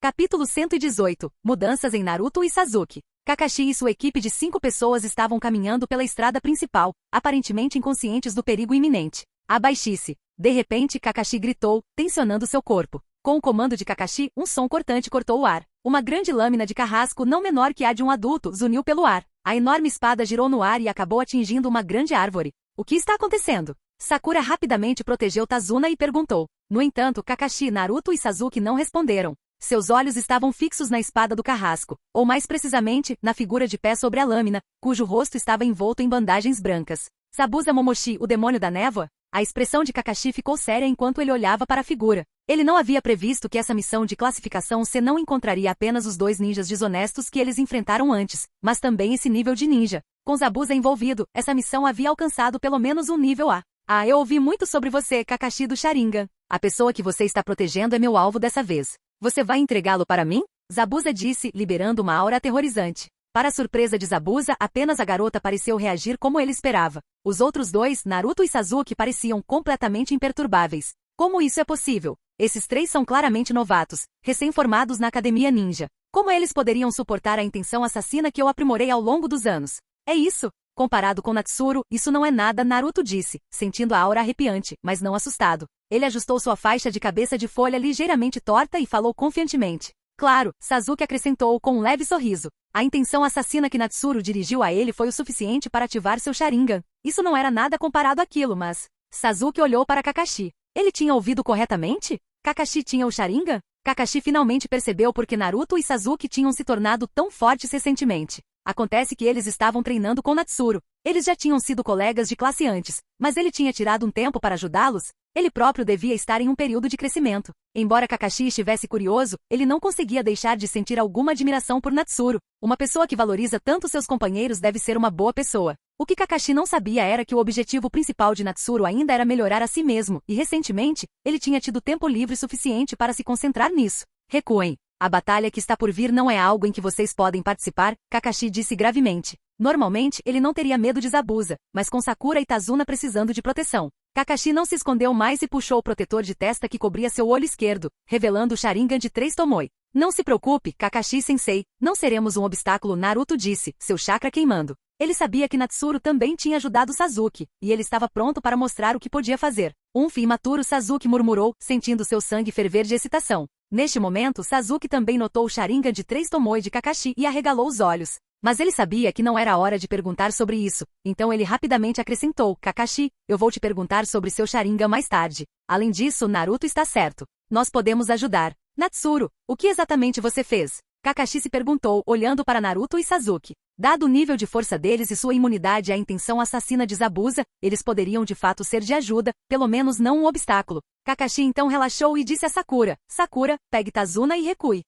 Capítulo 118. Mudanças em Naruto e Sasuke. Kakashi e sua equipe de 5 pessoas estavam caminhando pela estrada principal, aparentemente inconscientes do perigo iminente. Abaixe-se. De repente, Kakashi gritou, tensionando seu corpo. Com o comando de Kakashi, um som cortante cortou o ar. Uma grande lâmina de carrasco não menor que a de um adulto zuniu pelo ar. A enorme espada girou no ar e acabou atingindo uma grande árvore. O que está acontecendo? Sakura rapidamente protegeu Tazuna e perguntou. No entanto, Kakashi, Naruto e Sasuke não responderam. Seus olhos estavam fixos na espada do carrasco, ou mais precisamente, na figura de pé sobre a lâmina, cujo rosto estava envolto em bandagens brancas. Zabuza Momoshi, o demônio da névoa? A expressão de Kakashi ficou séria enquanto ele olhava para a figura. Ele não havia previsto que essa missão de classificação C não encontraria apenas os 2 ninjas desonestos que eles enfrentaram antes, mas também esse nível de ninja. Com Zabuza envolvido, essa missão havia alcançado pelo menos um nível A. Ah, eu ouvi muito sobre você, Kakashi do Sharingan. A pessoa que você está protegendo é meu alvo dessa vez. Você vai entregá-lo para mim? Zabuza disse, liberando uma aura aterrorizante. Para a surpresa de Zabuza, apenas a garota pareceu reagir como ele esperava. Os outros 2, Naruto e Sasuke, pareciam completamente imperturbáveis. Como isso é possível? Esses 3 são claramente novatos, recém-formados na Academia Ninja. Como eles poderiam suportar a intenção assassina que eu aprimorei ao longo dos anos? É isso. Comparado com Natsuru, isso não é nada, Naruto disse, sentindo a aura arrepiante, mas não assustado. Ele ajustou sua faixa de cabeça de folha ligeiramente torta e falou confiantemente. Claro, Sasuke acrescentou com um leve sorriso. A intenção assassina que Natsuru dirigiu a ele foi o suficiente para ativar seu Sharingan. Isso não era nada comparado àquilo, mas... Sasuke olhou para Kakashi. Ele tinha ouvido corretamente? Kakashi tinha o Sharingan? Kakashi finalmente percebeu porque Naruto e Sasuke tinham se tornado tão fortes recentemente. Acontece que eles estavam treinando com Natsuru. Eles já tinham sido colegas de classe antes, mas ele tinha tirado um tempo para ajudá-los. Ele próprio devia estar em um período de crescimento. Embora Kakashi estivesse curioso, ele não conseguia deixar de sentir alguma admiração por Natsuru. Uma pessoa que valoriza tanto seus companheiros deve ser uma boa pessoa. O que Kakashi não sabia era que o objetivo principal de Natsuru ainda era melhorar a si mesmo, e recentemente, ele tinha tido tempo livre suficiente para se concentrar nisso. Recuem. A batalha que está por vir não é algo em que vocês podem participar, Kakashi disse gravemente. Normalmente, ele não teria medo de Zabuza, mas com Sakura e Tazuna precisando de proteção. Kakashi não se escondeu mais e puxou o protetor de testa que cobria seu olho esquerdo, revelando o Sharingan de 3 Tomoe. Não se preocupe, Kakashi-sensei, não seremos um obstáculo, Naruto disse, seu chakra queimando. Ele sabia que Natsuru também tinha ajudado Sasuke, e ele estava pronto para mostrar o que podia fazer. Imaturo, Sasuke murmurou, sentindo seu sangue ferver de excitação. Neste momento, Sasuke também notou o Sharingan de 3 Tomoe de Kakashi e arregalou os olhos. Mas ele sabia que não era hora de perguntar sobre isso, então ele rapidamente acrescentou, Kakashi, eu vou te perguntar sobre seu Sharingan mais tarde. Além disso, Naruto está certo. Nós podemos ajudar. Natsuru, o que exatamente você fez? Kakashi se perguntou, olhando para Naruto e Sasuke. Dado o nível de força deles e sua imunidade à intenção assassina de Zabuza, eles poderiam de fato ser de ajuda, pelo menos não um obstáculo. Kakashi então relaxou e disse a Sakura, Sakura, pegue Tazuna e recue.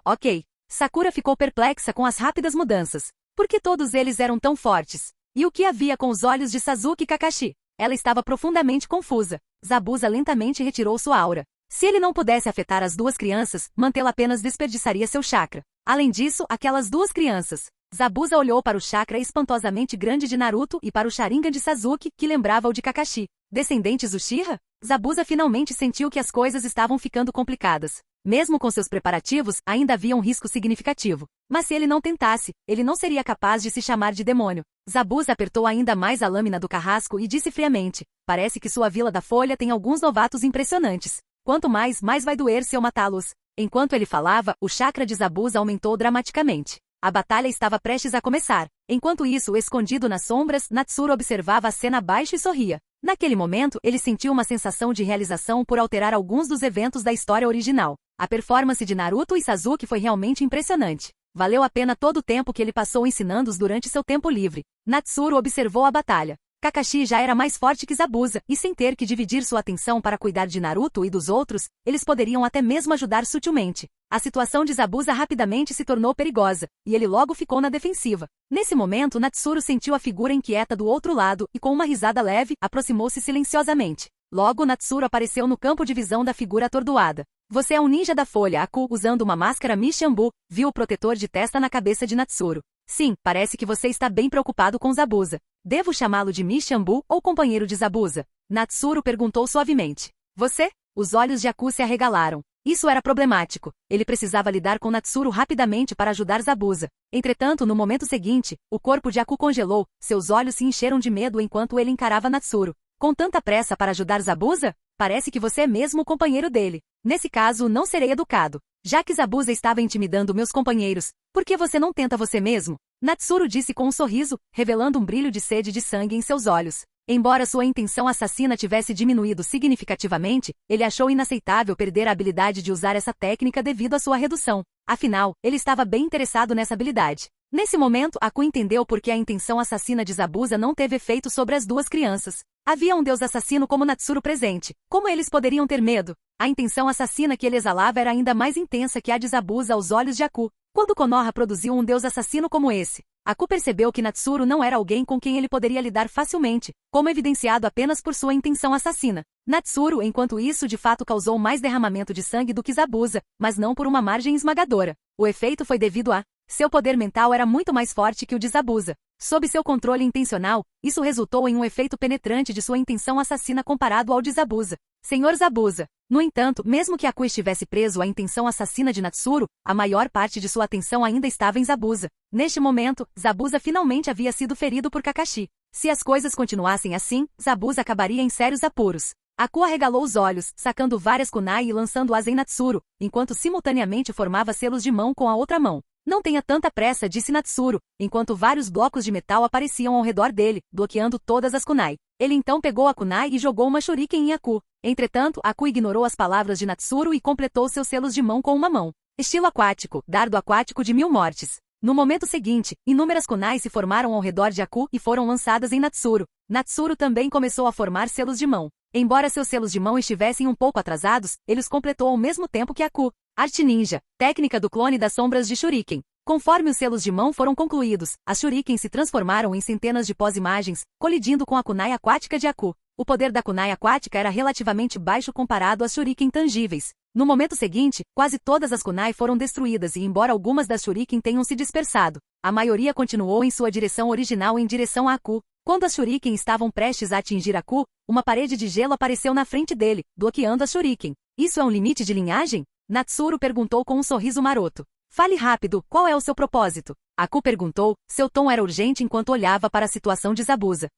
Ok. Sakura ficou perplexa com as rápidas mudanças. Por que todos eles eram tão fortes? E o que havia com os olhos de Sasuke e Kakashi? Ela estava profundamente confusa. Zabuza lentamente retirou sua aura. Se ele não pudesse afetar as duas crianças, mantê-la apenas desperdiçaria seu chakra. Além disso, aquelas duas crianças. Zabuza olhou para o chakra espantosamente grande de Naruto e para o Sharingan de Sasuke, que lembrava o de Kakashi. Descendentes Uchiha? Zabuza finalmente sentiu que as coisas estavam ficando complicadas. Mesmo com seus preparativos, ainda havia um risco significativo. Mas se ele não tentasse, ele não seria capaz de se chamar de demônio. Zabuza apertou ainda mais a lâmina do carrasco e disse friamente, parece que sua Vila da Folha tem alguns novatos impressionantes. Quanto mais vai doer se eu matá-los. Enquanto ele falava, o chakra de Zabuza aumentou dramaticamente. A batalha estava prestes a começar. Enquanto isso, escondido nas sombras, Natsuru observava a cena abaixo e sorria. Naquele momento, ele sentiu uma sensação de realização por alterar alguns dos eventos da história original. A performance de Naruto e Sasuke foi realmente impressionante. Valeu a pena todo o tempo que ele passou ensinando-os durante seu tempo livre. Natsuru observou a batalha. Kakashi já era mais forte que Zabuza, e sem ter que dividir sua atenção para cuidar de Naruto e dos outros, eles poderiam até mesmo ajudar sutilmente. A situação de Zabuza rapidamente se tornou perigosa, e ele logo ficou na defensiva. Nesse momento, Natsuru sentiu a figura inquieta do outro lado e com uma risada leve, aproximou-se silenciosamente. Logo, Natsuru apareceu no campo de visão da figura atordoada. Você é um ninja da folha, Aku, usando uma máscara Mishambu, viu o protetor de testa na cabeça de Natsuru. Sim, parece que você está bem preocupado com Zabuza. Devo chamá-lo de Mishambu ou companheiro de Zabuza? Natsuru perguntou suavemente. Você? Os olhos de Aku se arregalaram. Isso era problemático. Ele precisava lidar com Natsuru rapidamente para ajudar Zabuza. Entretanto, no momento seguinte, o corpo de Aku congelou, seus olhos se encheram de medo enquanto ele encarava Natsuru. Com tanta pressa para ajudar Zabuza? Parece que você é mesmo o companheiro dele. Nesse caso, não serei educado. Já que Zabuza estava intimidando meus companheiros, por que você não tenta você mesmo? Natsuru disse com um sorriso, revelando um brilho de sede de sangue em seus olhos. Embora sua intenção assassina tivesse diminuído significativamente, ele achou inaceitável perder a habilidade de usar essa técnica devido à sua redução. Afinal, ele estava bem interessado nessa habilidade. Nesse momento, Aku entendeu por que a intenção assassina de Zabuza não teve efeito sobre as duas crianças. Havia um deus assassino como Natsuru presente. Como eles poderiam ter medo? A intenção assassina que ele exalava era ainda mais intensa que a de Zabuza aos olhos de Aku. Quando Konoha produziu um deus assassino como esse, Aku percebeu que Natsuru não era alguém com quem ele poderia lidar facilmente, como evidenciado apenas por sua intenção assassina. Natsuru, enquanto isso, de fato causou mais derramamento de sangue do que Zabuza, mas não por uma margem esmagadora. O efeito foi devido a seu poder mental era muito mais forte que o de Zabuza. Sob seu controle intencional, isso resultou em um efeito penetrante de sua intenção assassina comparado ao de Zabuza. Senhor Zabuza. No entanto, mesmo que Aku estivesse preso à intenção assassina de Natsuru, a maior parte de sua atenção ainda estava em Zabuza. Neste momento, Zabuza finalmente havia sido ferido por Kakashi. Se as coisas continuassem assim, Zabuza acabaria em sérios apuros. Aku arregalou os olhos, sacando várias kunai e lançando-as em Natsuru, enquanto simultaneamente formava selos de mão com a outra mão. Não tenha tanta pressa, disse Natsuru, enquanto vários blocos de metal apareciam ao redor dele, bloqueando todas as kunai. Ele então pegou a kunai e jogou uma shuriken em Aku. Entretanto, Aku ignorou as palavras de Natsuru e completou seus selos de mão com uma mão. Estilo aquático, dardo aquático de 1000 mortes. No momento seguinte, inúmeras kunai se formaram ao redor de Aku e foram lançadas em Natsuru. Natsuru também começou a formar selos de mão. Embora seus selos de mão estivessem um pouco atrasados, ele os completou ao mesmo tempo que Aku. Arte Ninja, técnica do clone das sombras de Shuriken. Conforme os selos de mão foram concluídos, as Shuriken se transformaram em centenas de pós-imagens, colidindo com a kunai aquática de Aku. O poder da kunai aquática era relativamente baixo comparado às Shuriken tangíveis. No momento seguinte, quase todas as kunai foram destruídas e embora algumas das Shuriken tenham se dispersado, a maioria continuou em sua direção original em direção a Aku. Quando as Shuriken estavam prestes a atingir Aku, uma parede de gelo apareceu na frente dele, bloqueando as Shuriken. Isso é um limite de linhagem? Natsuru perguntou com um sorriso maroto. Fale rápido, qual é o seu propósito? Aku perguntou, seu tom era urgente enquanto olhava para a situação de Zabuza.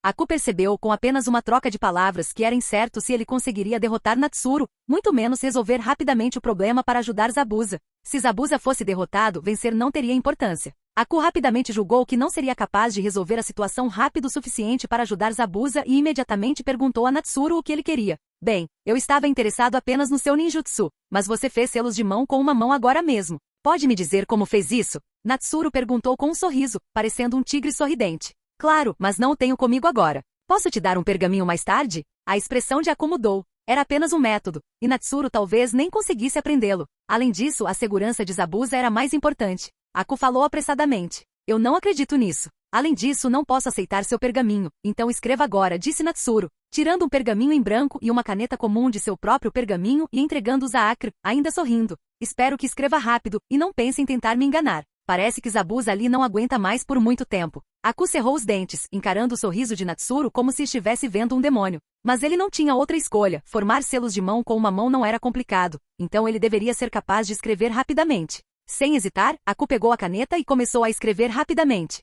Aku percebeu com apenas uma troca de palavras que era incerto se ele conseguiria derrotar Natsuru, muito menos resolver rapidamente o problema para ajudar Zabuza. Se Zabuza fosse derrotado, vencer não teria importância. Aku rapidamente julgou que não seria capaz de resolver a situação rápido o suficiente para ajudar Zabuza e imediatamente perguntou a Natsuru o que ele queria. Bem, eu estava interessado apenas no seu ninjutsu, mas você fez selos de mão com uma mão agora mesmo. Pode me dizer como fez isso? Natsuru perguntou com um sorriso, parecendo um tigre sorridente. Claro, mas não o tenho comigo agora. Posso te dar um pergaminho mais tarde? A expressão de Aku mudou. Era apenas um método, e Natsuru talvez nem conseguisse aprendê-lo. Além disso, a segurança de Zabuza era mais importante. Aku falou apressadamente. Eu não acredito nisso. Além disso, não posso aceitar seu pergaminho, então escreva agora, disse Natsuru, tirando um pergaminho em branco e uma caneta comum de seu próprio pergaminho e entregando-os a Akra, ainda sorrindo. Espero que escreva rápido, e não pense em tentar me enganar. Parece que Zabuza ali não aguenta mais por muito tempo. Aku cerrou os dentes, encarando o sorriso de Natsuru como se estivesse vendo um demônio. Mas ele não tinha outra escolha, formar selos de mão com uma mão não era complicado, então ele deveria ser capaz de escrever rapidamente. Sem hesitar, Aku pegou a caneta e começou a escrever rapidamente.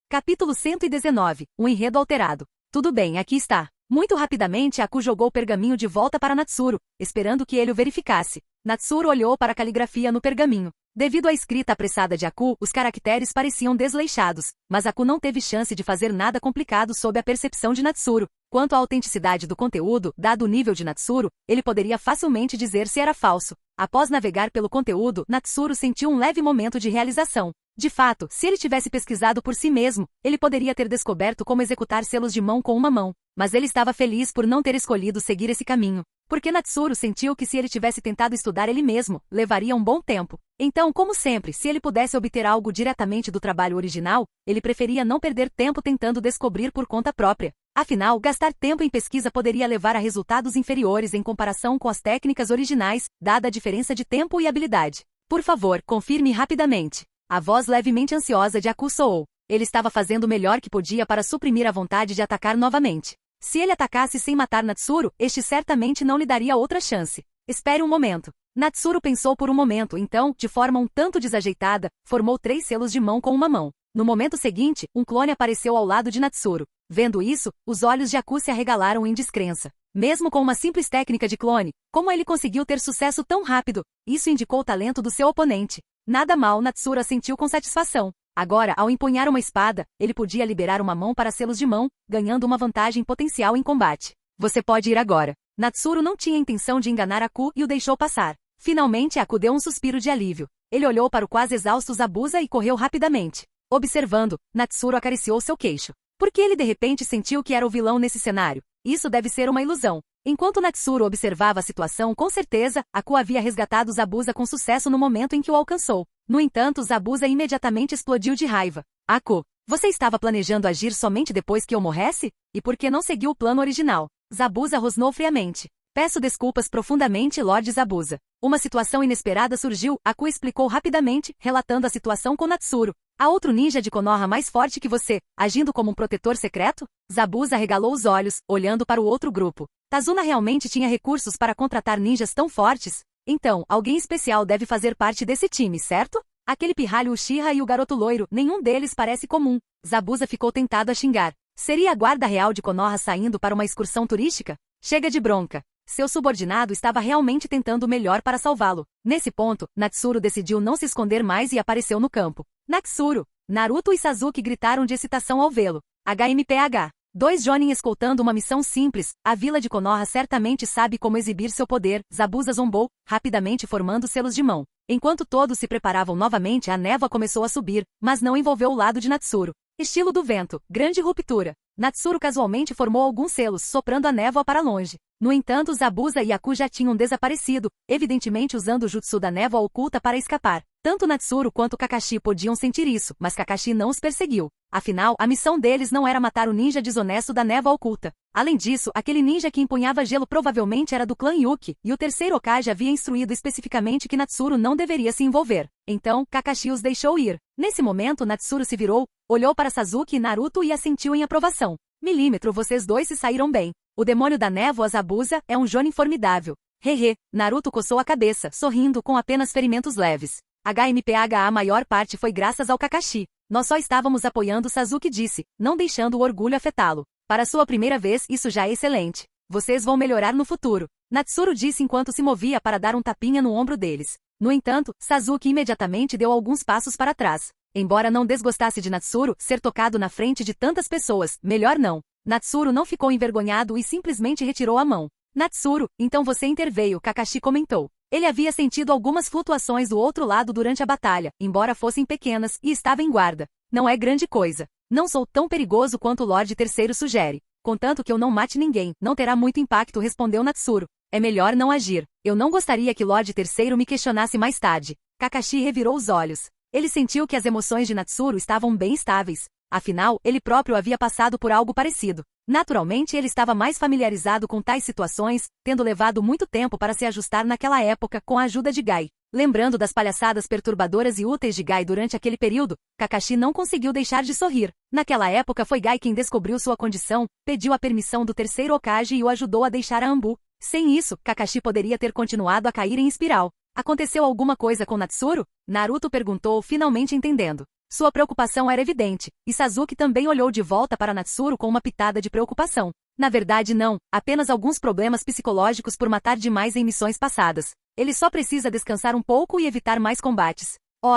Capítulo 119, um enredo alterado. Tudo bem, aqui está. Muito rapidamente Aku jogou o pergaminho de volta para Natsuru, esperando que ele o verificasse. Natsuru olhou para a caligrafia no pergaminho. Devido à escrita apressada de Aku, os caracteres pareciam desleixados, mas Aku não teve chance de fazer nada complicado sob a percepção de Natsuru. Quanto à autenticidade do conteúdo, dado o nível de Natsuru, ele poderia facilmente dizer se era falso. Após navegar pelo conteúdo, Natsuru sentiu um leve momento de realização. De fato, se ele tivesse pesquisado por si mesmo, ele poderia ter descoberto como executar selos de mão com uma mão. Mas ele estava feliz por não ter escolhido seguir esse caminho. Porque Natsuru sentiu que se ele tivesse tentado estudar ele mesmo, levaria um bom tempo. Então, como sempre, se ele pudesse obter algo diretamente do trabalho original, ele preferia não perder tempo tentando descobrir por conta própria. Afinal, gastar tempo em pesquisa poderia levar a resultados inferiores em comparação com as técnicas originais, dada a diferença de tempo e habilidade. Por favor, confirme rapidamente. A voz levemente ansiosa de Aku soou. Ele estava fazendo o melhor que podia para suprimir a vontade de atacar novamente. Se ele atacasse sem matar Natsuru, este certamente não lhe daria outra chance. Espere um momento. Natsuru pensou por um momento, então, de forma um tanto desajeitada, formou 3 selos de mão com uma mão. No momento seguinte, um clone apareceu ao lado de Natsuru. Vendo isso, os olhos de Aku se arregalaram em descrença. Mesmo com uma simples técnica de clone, como ele conseguiu ter sucesso tão rápido? Isso indicou o talento do seu oponente. Nada mal, Natsuru assentiu com satisfação. Agora, ao empunhar uma espada, ele podia liberar uma mão para selos de mão, ganhando uma vantagem potencial em combate. Você pode ir agora. Natsuru não tinha intenção de enganar Aku e o deixou passar. Finalmente, Aku deu um suspiro de alívio. Ele olhou para o quase exausto Zabuza e correu rapidamente. Observando, Natsuru acariciou seu queixo. Por que ele de repente sentiu que era o vilão nesse cenário? Isso deve ser uma ilusão. Enquanto Natsuru observava a situação, com certeza, Aku havia resgatado Zabuza com sucesso no momento em que o alcançou. No entanto, Zabuza imediatamente explodiu de raiva. Aku, você estava planejando agir somente depois que eu morresse? E por que não seguiu o plano original? Zabuza rosnou friamente. Peço desculpas profundamente, Lord Zabuza. Uma situação inesperada surgiu, Aku explicou rapidamente, relatando a situação com Natsuru. Há outro ninja de Konoha mais forte que você, agindo como um protetor secreto? Zabuza arregalou os olhos, olhando para o outro grupo. Tazuna realmente tinha recursos para contratar ninjas tão fortes? Então, alguém especial deve fazer parte desse time, certo? Aquele pirralho Uchiha e o garoto loiro, nenhum deles parece comum. Zabuza ficou tentado a xingar. Seria a guarda real de Konoha saindo para uma excursão turística? Chega de bronca. Seu subordinado estava realmente tentando o melhor para salvá-lo. Nesse ponto, Natsuru decidiu não se esconder mais e apareceu no campo. Natsuru! Naruto e Sasuke gritaram de excitação ao vê-lo. HMPH. Dois Jonin escoltando uma missão simples, a vila de Konoha certamente sabe como exibir seu poder, Zabuza zombou, rapidamente formando selos de mão. Enquanto todos se preparavam novamente, a névoa começou a subir, mas não envolveu o lado de Natsuru. Estilo do vento, grande ruptura. Natsuru casualmente formou alguns selos, soprando a névoa para longe. No entanto, Zabuza e Aku já tinham desaparecido, evidentemente usando o jutsu da névoa oculta para escapar. Tanto Natsuru quanto Kakashi podiam sentir isso, mas Kakashi não os perseguiu. Afinal, a missão deles não era matar o ninja desonesto da névoa oculta. Além disso, aquele ninja que empunhava gelo provavelmente era do clã Yuki, e o terceiro Hokage havia instruído especificamente que Natsuru não deveria se envolver. Então, Kakashi os deixou ir. Nesse momento, Natsuru se virou, olhou para Sasuke e Naruto e assentiu em aprovação. Milímetro, vocês dois se saíram bem. O demônio da névoa Zabuza é um Jonin formidável. Hehe, Naruto coçou a cabeça, sorrindo com apenas ferimentos leves. HMPH a maior parte foi graças ao Kakashi. Nós só estávamos apoiando, Sasuke disse, não deixando o orgulho afetá-lo. Para sua primeira vez, isso já é excelente. Vocês vão melhorar no futuro. Natsuru disse enquanto se movia para dar um tapinha no ombro deles. No entanto, Sasuke imediatamente deu alguns passos para trás. Embora não desgostasse de Natsuru ser tocado na frente de tantas pessoas, melhor não. Natsuru não ficou envergonhado e simplesmente retirou a mão. Natsuru, então você interveio, Kakashi comentou. Ele havia sentido algumas flutuações do outro lado durante a batalha, embora fossem pequenas, e estava em guarda. Não é grande coisa. Não sou tão perigoso quanto o Lorde Terceiro sugere. Contanto que eu não mate ninguém, não terá muito impacto, respondeu Natsuru. É melhor não agir. Eu não gostaria que Lorde Terceiro me questionasse mais tarde. Kakashi revirou os olhos. Ele sentiu que as emoções de Natsuru estavam bem estáveis. Afinal, ele próprio havia passado por algo parecido. Naturalmente, ele estava mais familiarizado com tais situações, tendo levado muito tempo para se ajustar naquela época com a ajuda de Gai. Lembrando das palhaçadas perturbadoras e úteis de Gai durante aquele período, Kakashi não conseguiu deixar de sorrir. Naquela época foi Gai quem descobriu sua condição, pediu a permissão do terceiro Hokage e o ajudou a deixar a Anbu. Sem isso, Kakashi poderia ter continuado a cair em espiral. Aconteceu alguma coisa com Natsuru? Naruto perguntou, finalmente entendendo. Sua preocupação era evidente, e Sasuke também olhou de volta para Natsuru com uma pitada de preocupação. Na verdade não, apenas alguns problemas psicológicos por matar demais em missões passadas. Ele só precisa descansar um pouco e evitar mais combates.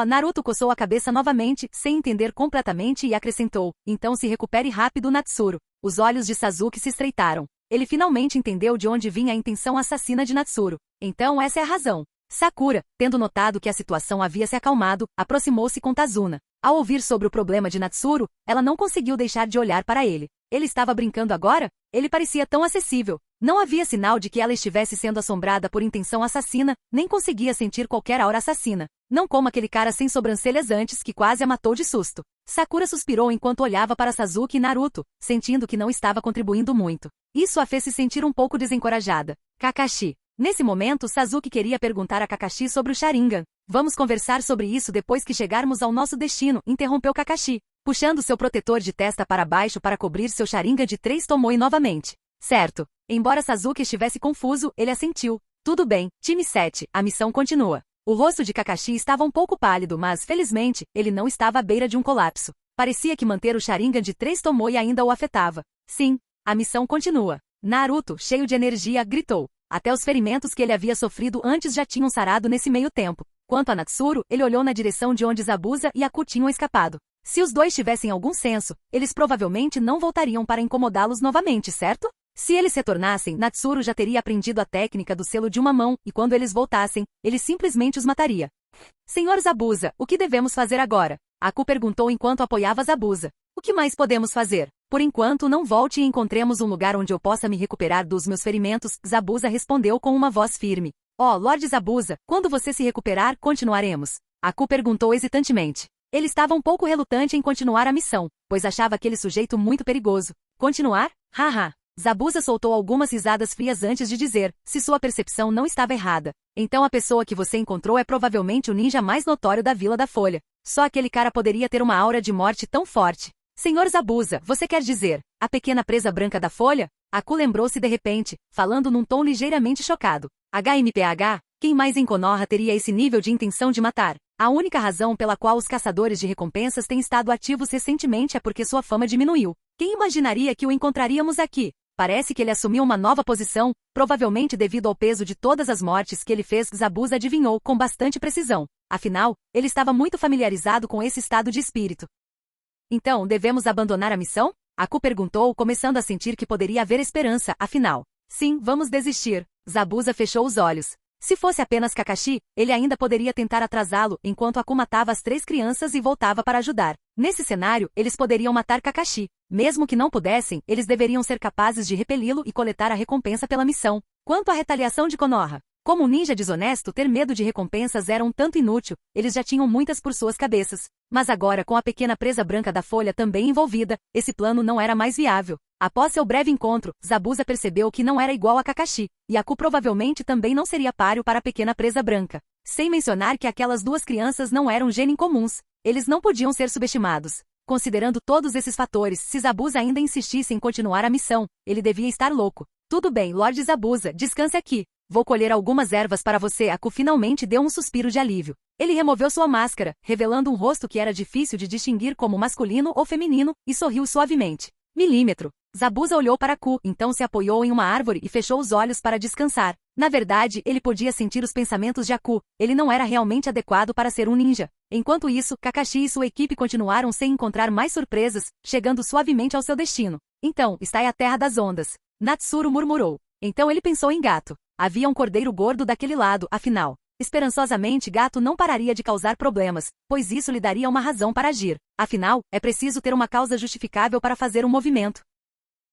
Naruto coçou a cabeça novamente, sem entender completamente e acrescentou, então se recupere rápido, Natsuru. Os olhos de Sasuke se estreitaram. Ele finalmente entendeu de onde vinha a intenção assassina de Natsuru. Então essa é a razão. Sakura, tendo notado que a situação havia se acalmado, aproximou-se com Tazuna. Ao ouvir sobre o problema de Natsuru, ela não conseguiu deixar de olhar para ele. Ele estava brincando agora? Ele parecia tão acessível. Não havia sinal de que ela estivesse sendo assombrada por intenção assassina, nem conseguia sentir qualquer aura assassina. Não como aquele cara sem sobrancelhas antes que quase a matou de susto. Sakura suspirou enquanto olhava para Sasuke e Naruto, sentindo que não estava contribuindo muito. Isso a fez se sentir um pouco desencorajada. Kakashi. Nesse momento, Sasuke queria perguntar a Kakashi sobre o Sharingan. Vamos conversar sobre isso depois que chegarmos ao nosso destino, interrompeu Kakashi, puxando seu protetor de testa para baixo para cobrir seu Sharingan de 3 Tomoe novamente. Certo. Embora Sasuke estivesse confuso, ele assentiu. Tudo bem, time 7, a missão continua. O rosto de Kakashi estava um pouco pálido, mas, felizmente, ele não estava à beira de um colapso. Parecia que manter o Sharingan de 3 Tomoe ainda o afetava. Sim, a missão continua. Naruto, cheio de energia, gritou. Até os ferimentos que ele havia sofrido antes já tinham sarado nesse meio tempo. Quanto a Natsuru, ele olhou na direção de onde Zabuza e Aku tinham escapado. Se os dois tivessem algum senso, eles provavelmente não voltariam para incomodá-los novamente, certo? Se eles retornassem, Natsuru já teria aprendido a técnica do selo de uma mão, e quando eles voltassem, ele simplesmente os mataria. Senhor Zabuza, o que devemos fazer agora? Aku perguntou enquanto apoiava Zabuza. O que mais podemos fazer? Por enquanto não volte e encontremos um lugar onde eu possa me recuperar dos meus ferimentos, Zabuza respondeu com uma voz firme. Lorde Zabuza, quando você se recuperar, continuaremos. Aku perguntou hesitantemente. Ele estava um pouco relutante em continuar a missão, pois achava aquele sujeito muito perigoso. Continuar? Haha. Zabuza soltou algumas risadas frias antes de dizer, se sua percepção não estava errada. Então a pessoa que você encontrou é provavelmente o ninja mais notório da Vila da Folha. Só aquele cara poderia ter uma aura de morte tão forte. Senhor Zabuza, você quer dizer, a pequena presa branca da folha? Aku lembrou-se de repente, falando num tom ligeiramente chocado. HMPH? Quem mais em Konoha teria esse nível de intenção de matar? A única razão pela qual os caçadores de recompensas têm estado ativos recentemente é porque sua fama diminuiu. Quem imaginaria que o encontraríamos aqui? Parece que ele assumiu uma nova posição, provavelmente devido ao peso de todas as mortes que ele fez. Zabuza adivinhou com bastante precisão. Afinal, ele estava muito familiarizado com esse estado de espírito. Então, devemos abandonar a missão? Aku perguntou, começando a sentir que poderia haver esperança, afinal. Sim, vamos desistir. Zabuza fechou os olhos. Se fosse apenas Kakashi, ele ainda poderia tentar atrasá-lo, enquanto Aku matava as 3 crianças e voltava para ajudar. Nesse cenário, eles poderiam matar Kakashi. Mesmo que não pudessem, eles deveriam ser capazes de repeli-lo e coletar a recompensa pela missão. Quanto à retaliação de Konoha, como um ninja desonesto, ter medo de recompensas era um tanto inútil, eles já tinham muitas por suas cabeças. Mas agora, com a pequena presa branca da folha também envolvida, esse plano não era mais viável. Após seu breve encontro, Zabuza percebeu que não era igual a Kakashi, e Aku provavelmente também não seria páreo para a pequena presa branca. Sem mencionar que aquelas 2 crianças não eram genin comuns. Eles não podiam ser subestimados. Considerando todos esses fatores, se Zabuza ainda insistisse em continuar a missão, ele devia estar louco. Tudo bem, Lord Zabuza, descanse aqui. Vou colher algumas ervas para você. Aku finalmente deu um suspiro de alívio. Ele removeu sua máscara, revelando um rosto que era difícil de distinguir como masculino ou feminino, e sorriu suavemente. Milímetro. Zabuza olhou para Aku, então se apoiou em uma árvore e fechou os olhos para descansar. Na verdade, ele podia sentir os pensamentos de Aku. Ele não era realmente adequado para ser um ninja. Enquanto isso, Kakashi e sua equipe continuaram sem encontrar mais surpresas, chegando suavemente ao seu destino. Então, está aí a Terra das Ondas. Natsuru murmurou. Então ele pensou em Gato. Havia um cordeiro gordo daquele lado, afinal. Esperançosamente, Gato não pararia de causar problemas, pois isso lhe daria uma razão para agir. Afinal, é preciso ter uma causa justificável para fazer um movimento.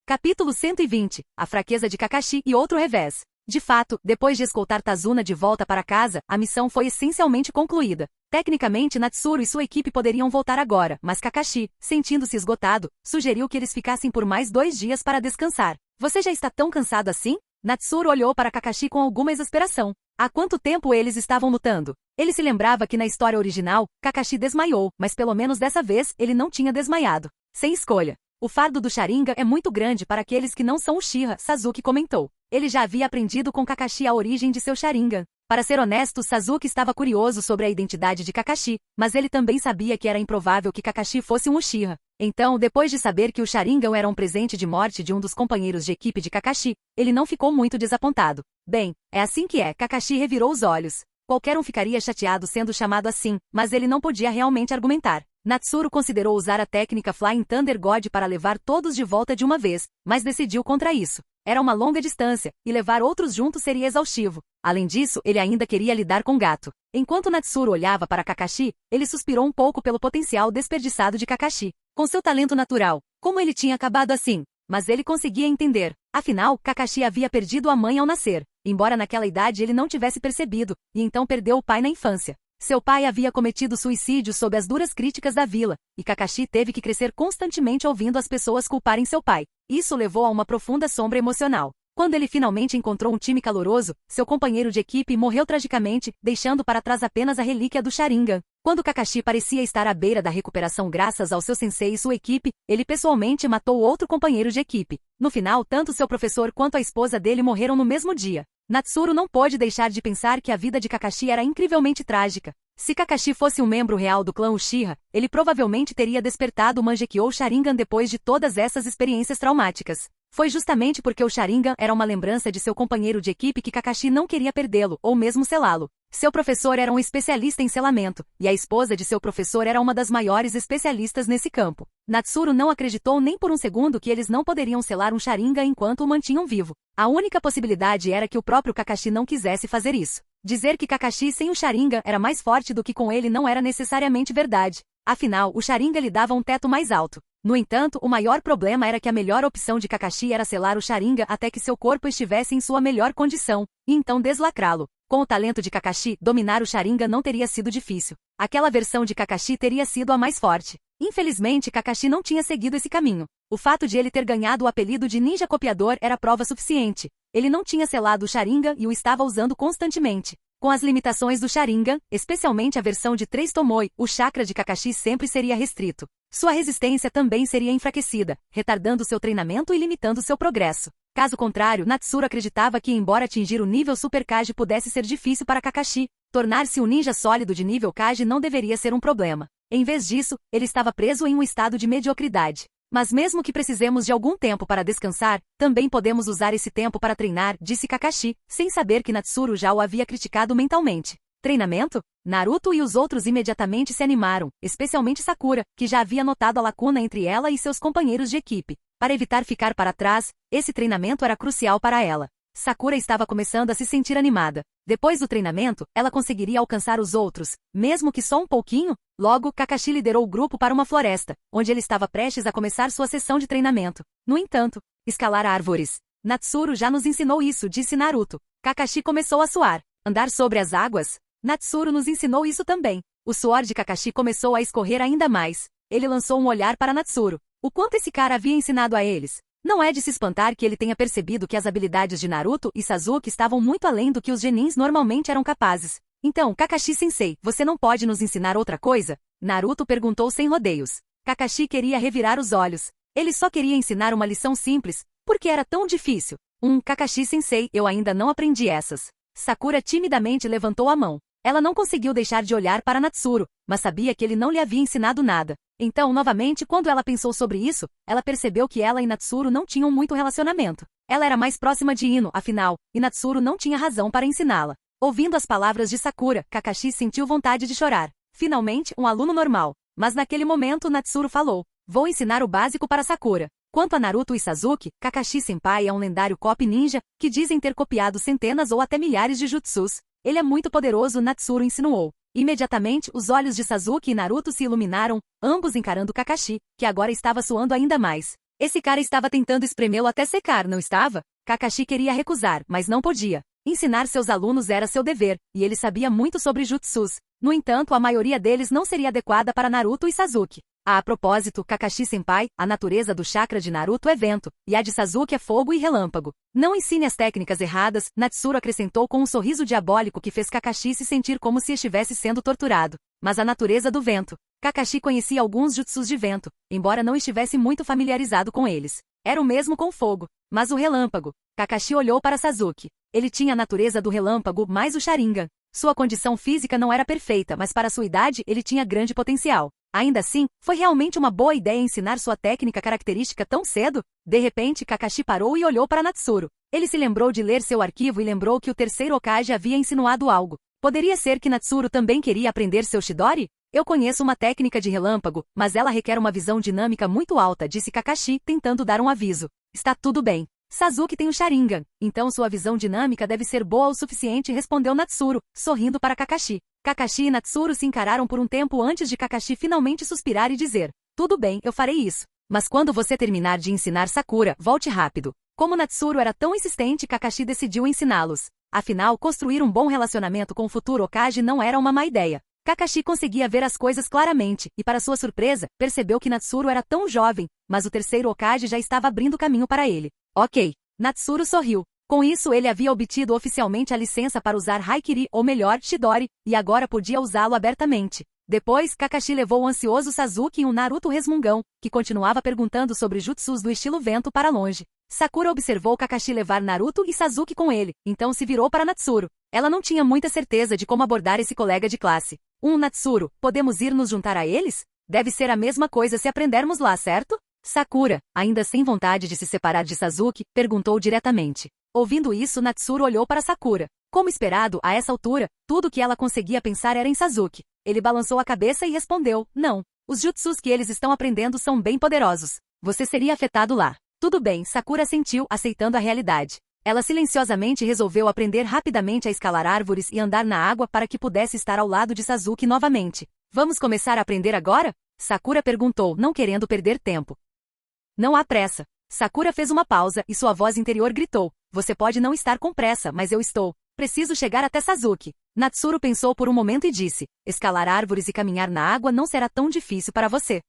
Capítulo 120. A fraqueza de Kakashi e outro revés. De fato, depois de escoltar Tazuna de volta para casa, a missão foi essencialmente concluída. Tecnicamente, Natsuru e sua equipe poderiam voltar agora, mas Kakashi, sentindo-se esgotado, sugeriu que eles ficassem por mais 2 dias para descansar. Você já está tão cansado assim? Natsuru olhou para Kakashi com alguma exasperação. Há quanto tempo eles estavam lutando? Ele se lembrava que na história original, Kakashi desmaiou, mas pelo menos dessa vez ele não tinha desmaiado. Sem escolha. O fardo do Sharingan é muito grande para aqueles que não são Uchiha, Sasuke comentou. Ele já havia aprendido com Kakashi a origem de seu Sharingan. Para ser honesto, Sasuke estava curioso sobre a identidade de Kakashi, mas ele também sabia que era improvável que Kakashi fosse um Uchiha. Então, depois de saber que o Sharingan era um presente de morte de um dos companheiros de equipe de Kakashi, ele não ficou muito desapontado. Bem, é assim que é, Kakashi revirou os olhos. Qualquer um ficaria chateado sendo chamado assim, mas ele não podia realmente argumentar. Natsuru considerou usar a técnica Flying Thunder God para levar todos de volta de uma vez, mas decidiu contra isso. Era uma longa distância, e levar outros juntos seria exaustivo. Além disso, ele ainda queria lidar com Gato. Enquanto Natsuru olhava para Kakashi, ele suspirou um pouco pelo potencial desperdiçado de Kakashi. Com seu talento natural, como ele tinha acabado assim? Mas ele conseguia entender. Afinal, Kakashi havia perdido a mãe ao nascer, embora naquela idade ele não tivesse percebido, e então perdeu o pai na infância. Seu pai havia cometido suicídio sob as duras críticas da vila, e Kakashi teve que crescer constantemente ouvindo as pessoas culparem seu pai. Isso levou a uma profunda sombra emocional. Quando ele finalmente encontrou um time caloroso, seu companheiro de equipe morreu tragicamente, deixando para trás apenas a relíquia do Sharingan. Quando Kakashi parecia estar à beira da recuperação graças ao seu sensei e sua equipe, ele pessoalmente matou outro companheiro de equipe. No final, tanto seu professor quanto a esposa dele morreram no mesmo dia. Natsuru não pôde deixar de pensar que a vida de Kakashi era incrivelmente trágica. Se Kakashi fosse um membro real do clã Uchiha, ele provavelmente teria despertado o Mangekyou Sharingan depois de todas essas experiências traumáticas. Foi justamente porque o Sharingan era uma lembrança de seu companheiro de equipe que Kakashi não queria perdê-lo, ou mesmo selá-lo. Seu professor era um especialista em selamento, e a esposa de seu professor era uma das maiores especialistas nesse campo. Natsuru não acreditou nem por um segundo que eles não poderiam selar um Sharingan enquanto o mantinham vivo. A única possibilidade era que o próprio Kakashi não quisesse fazer isso. Dizer que Kakashi sem o Sharingan era mais forte do que com ele não era necessariamente verdade. Afinal, o Sharingan lhe dava um teto mais alto. No entanto, o maior problema era que a melhor opção de Kakashi era selar o Sharingan até que seu corpo estivesse em sua melhor condição, e então deslacrá-lo. Com o talento de Kakashi, dominar o Sharingan não teria sido difícil. Aquela versão de Kakashi teria sido a mais forte. Infelizmente, Kakashi não tinha seguido esse caminho. O fato de ele ter ganhado o apelido de Ninja Copiador era prova suficiente. Ele não tinha selado o Sharingan e o estava usando constantemente. Com as limitações do Sharingan, especialmente a versão de 3 Tomoe, o chakra de Kakashi sempre seria restrito. Sua resistência também seria enfraquecida, retardando seu treinamento e limitando seu progresso. Caso contrário, Natsuru acreditava que, embora atingir o nível Super Kage pudesse ser difícil para Kakashi, tornar-se um ninja sólido de nível Kage não deveria ser um problema. Em vez disso, ele estava preso em um estado de mediocridade. Mas mesmo que precisemos de algum tempo para descansar, também podemos usar esse tempo para treinar, disse Kakashi, sem saber que Natsuru já o havia criticado mentalmente. Treinamento? Naruto e os outros imediatamente se animaram, especialmente Sakura, que já havia notado a lacuna entre ela e seus companheiros de equipe. Para evitar ficar para trás, esse treinamento era crucial para ela. Sakura estava começando a se sentir animada. Depois do treinamento, ela conseguiria alcançar os outros, mesmo que só um pouquinho. Logo, Kakashi liderou o grupo para uma floresta, onde ele estava prestes a começar sua sessão de treinamento. No entanto, escalar árvores. Natsuru já nos ensinou isso, disse Naruto. Kakashi começou a suar. Andar sobre as águas? Natsuru nos ensinou isso também. O suor de Kakashi começou a escorrer ainda mais. Ele lançou um olhar para Natsuru. O quanto esse cara havia ensinado a eles? Não é de se espantar que ele tenha percebido que as habilidades de Naruto e Sasuke estavam muito além do que os genins normalmente eram capazes. Então, Kakashi-sensei, você não pode nos ensinar outra coisa? Naruto perguntou sem rodeios. Kakashi queria revirar os olhos. Ele só queria ensinar uma lição simples. Por que era tão difícil? Kakashi-sensei, eu ainda não aprendi essas. Sakura timidamente levantou a mão. Ela não conseguiu deixar de olhar para Natsuru, mas sabia que ele não lhe havia ensinado nada. Então, novamente, quando ela pensou sobre isso, ela percebeu que ela e Natsuru não tinham muito relacionamento. Ela era mais próxima de Ino, afinal, e Natsuru não tinha razão para ensiná-la. Ouvindo as palavras de Sakura, Kakashi sentiu vontade de chorar. Finalmente, um aluno normal. Mas naquele momento, Natsuru falou: vou ensinar o básico para Sakura. Quanto a Naruto e Sasuke, Kakashi-senpai é um lendário copy ninja, que dizem ter copiado centenas ou até milhares de jutsus. Ele é muito poderoso, Natsuru insinuou. Imediatamente, os olhos de Sasuke e Naruto se iluminaram, ambos encarando Kakashi, que agora estava suando ainda mais. Esse cara estava tentando espremê-lo até secar, não estava? Kakashi queria recusar, mas não podia. Ensinar seus alunos era seu dever, e ele sabia muito sobre jutsus. No entanto, a maioria deles não seria adequada para Naruto e Sasuke. A propósito, Kakashi-senpai, a natureza do chakra de Naruto é vento, e a de Sasuke é fogo e relâmpago. Não ensine as técnicas erradas, Natsuru acrescentou com um sorriso diabólico que fez Kakashi se sentir como se estivesse sendo torturado. Mas a natureza do vento. Kakashi conhecia alguns jutsus de vento, embora não estivesse muito familiarizado com eles. Era o mesmo com fogo. Mas o relâmpago. Kakashi olhou para Sasuke. Ele tinha a natureza do relâmpago mais o Sharingan. Sua condição física não era perfeita, mas para sua idade ele tinha grande potencial. Ainda assim, foi realmente uma boa ideia ensinar sua técnica característica tão cedo? De repente, Kakashi parou e olhou para Natsuru. Ele se lembrou de ler seu arquivo e lembrou que o terceiro Hokage havia insinuado algo. Poderia ser que Natsuru também queria aprender seu Chidori? Eu conheço uma técnica de relâmpago, mas ela requer uma visão dinâmica muito alta, disse Kakashi, tentando dar um aviso. Está tudo bem. Sasuke tem o Sharingan, então sua visão dinâmica deve ser boa o suficiente, respondeu Natsuru, sorrindo para Kakashi. Kakashi e Natsuru se encararam por um tempo antes de Kakashi finalmente suspirar e dizer: tudo bem, eu farei isso. Mas quando você terminar de ensinar Sakura, volte rápido. Como Natsuru era tão insistente, Kakashi decidiu ensiná-los. Afinal, construir um bom relacionamento com o futuro Hokage não era uma má ideia. Kakashi conseguia ver as coisas claramente, e para sua surpresa, percebeu que Natsuru era tão jovem, mas o terceiro Hokage já estava abrindo caminho para ele. Ok. Natsuru sorriu. Com isso ele havia obtido oficialmente a licença para usar Haikiri, ou melhor, Chidori, e agora podia usá-lo abertamente. Depois, Kakashi levou o ansioso Sasuke e um Naruto resmungão, que continuava perguntando sobre jutsus do estilo vento para longe. Sakura observou Kakashi levar Naruto e Sasuke com ele, então se virou para Natsuru. Ela não tinha muita certeza de como abordar esse colega de classe. Natsuru, podemos ir nos juntar a eles? Deve ser a mesma coisa se aprendermos lá, certo? Sakura, ainda sem vontade de se separar de Sasuke, perguntou diretamente. Ouvindo isso, Natsuru olhou para Sakura. Como esperado, a essa altura, tudo que ela conseguia pensar era em Sasuke. Ele balançou a cabeça e respondeu: não. Os jutsus que eles estão aprendendo são bem poderosos. Você seria afetado lá. Tudo bem, Sakura assentiu, aceitando a realidade. Ela silenciosamente resolveu aprender rapidamente a escalar árvores e andar na água para que pudesse estar ao lado de Sasuke novamente. Vamos começar a aprender agora? Sakura perguntou, não querendo perder tempo. Não há pressa. Sakura fez uma pausa e sua voz interior gritou: você pode não estar com pressa, mas eu estou. Preciso chegar até Sasuke. Natsuru pensou por um momento e disse: escalar árvores e caminhar na água não será tão difícil para você.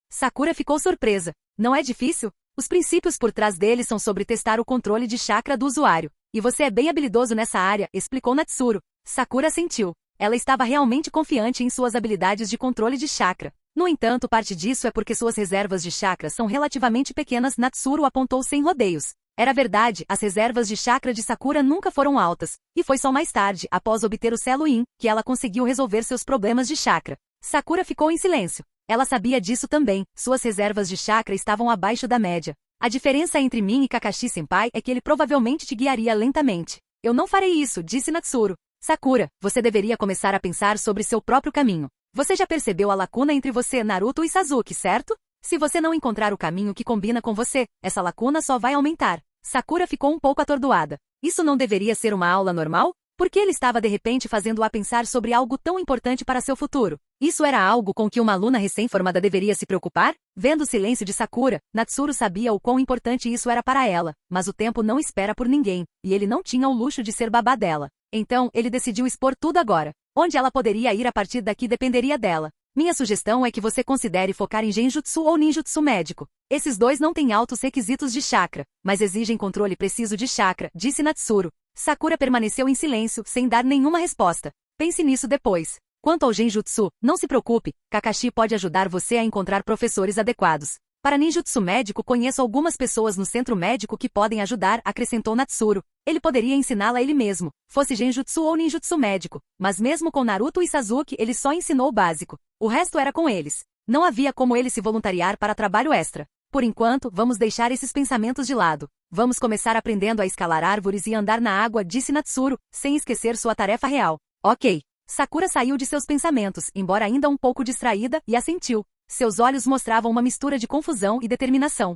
Sakura ficou surpresa. Não é difícil? Os princípios por trás dele são sobre testar o controle de chakra do usuário. E você é bem habilidoso nessa área, explicou Natsuru. Sakura sentiu. Ela estava realmente confiante em suas habilidades de controle de chakra. No entanto, parte disso é porque suas reservas de chakra são relativamente pequenas, Natsuru apontou sem rodeios. Era verdade, as reservas de chakra de Sakura nunca foram altas, e foi só mais tarde, após obter o selo Yin, que ela conseguiu resolver seus problemas de chakra. Sakura ficou em silêncio. Ela sabia disso também, suas reservas de chakra estavam abaixo da média. A diferença entre mim e Kakashi-senpai é que ele provavelmente te guiaria lentamente. Eu não farei isso, disse Natsuru. Sakura, você deveria começar a pensar sobre seu próprio caminho. Você já percebeu a lacuna entre você, Naruto e Sasuke, certo? Se você não encontrar o caminho que combina com você, essa lacuna só vai aumentar. Sakura ficou um pouco atordoada. Isso não deveria ser uma aula normal? Por que ele estava de repente fazendo-a pensar sobre algo tão importante para seu futuro? Isso era algo com que uma aluna recém-formada deveria se preocupar? Vendo o silêncio de Sakura, Natsuru sabia o quão importante isso era para ela, mas o tempo não espera por ninguém, e ele não tinha o luxo de ser babá dela. Então, ele decidiu expor tudo agora. Onde ela poderia ir a partir daqui dependeria dela. Minha sugestão é que você considere focar em Genjutsu ou Ninjutsu médico. Esses dois não têm altos requisitos de chakra, mas exigem controle preciso de chakra, disse Natsuru. Sakura permaneceu em silêncio, sem dar nenhuma resposta. Pense nisso depois. Quanto ao Genjutsu, não se preocupe, Kakashi pode ajudar você a encontrar professores adequados. Para Ninjutsu médico, conheço algumas pessoas no centro médico que podem ajudar, acrescentou Natsuru. Ele poderia ensiná-la ele mesmo, fosse Genjutsu ou Ninjutsu médico, mas mesmo com Naruto e Sasuke ele só ensinou o básico. O resto era com eles. Não havia como ele se voluntariar para trabalho extra. Por enquanto, vamos deixar esses pensamentos de lado. Vamos começar aprendendo a escalar árvores e andar na água, disse Natsuru, sem esquecer sua tarefa real. Ok. Sakura saiu de seus pensamentos, embora ainda um pouco distraída, e assentiu. Seus olhos mostravam uma mistura de confusão e determinação.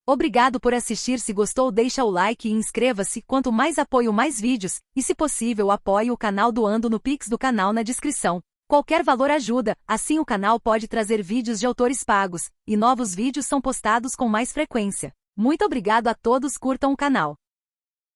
Obrigado por assistir. Se gostou, deixa o like e inscreva-se. Quanto mais apoio, mais vídeos, e se possível apoie o canal doando no Pix do canal na descrição. Qualquer valor ajuda, assim o canal pode trazer vídeos de autores pagos, e novos vídeos são postados com mais frequência. Muito obrigado a todos, curtam o canal.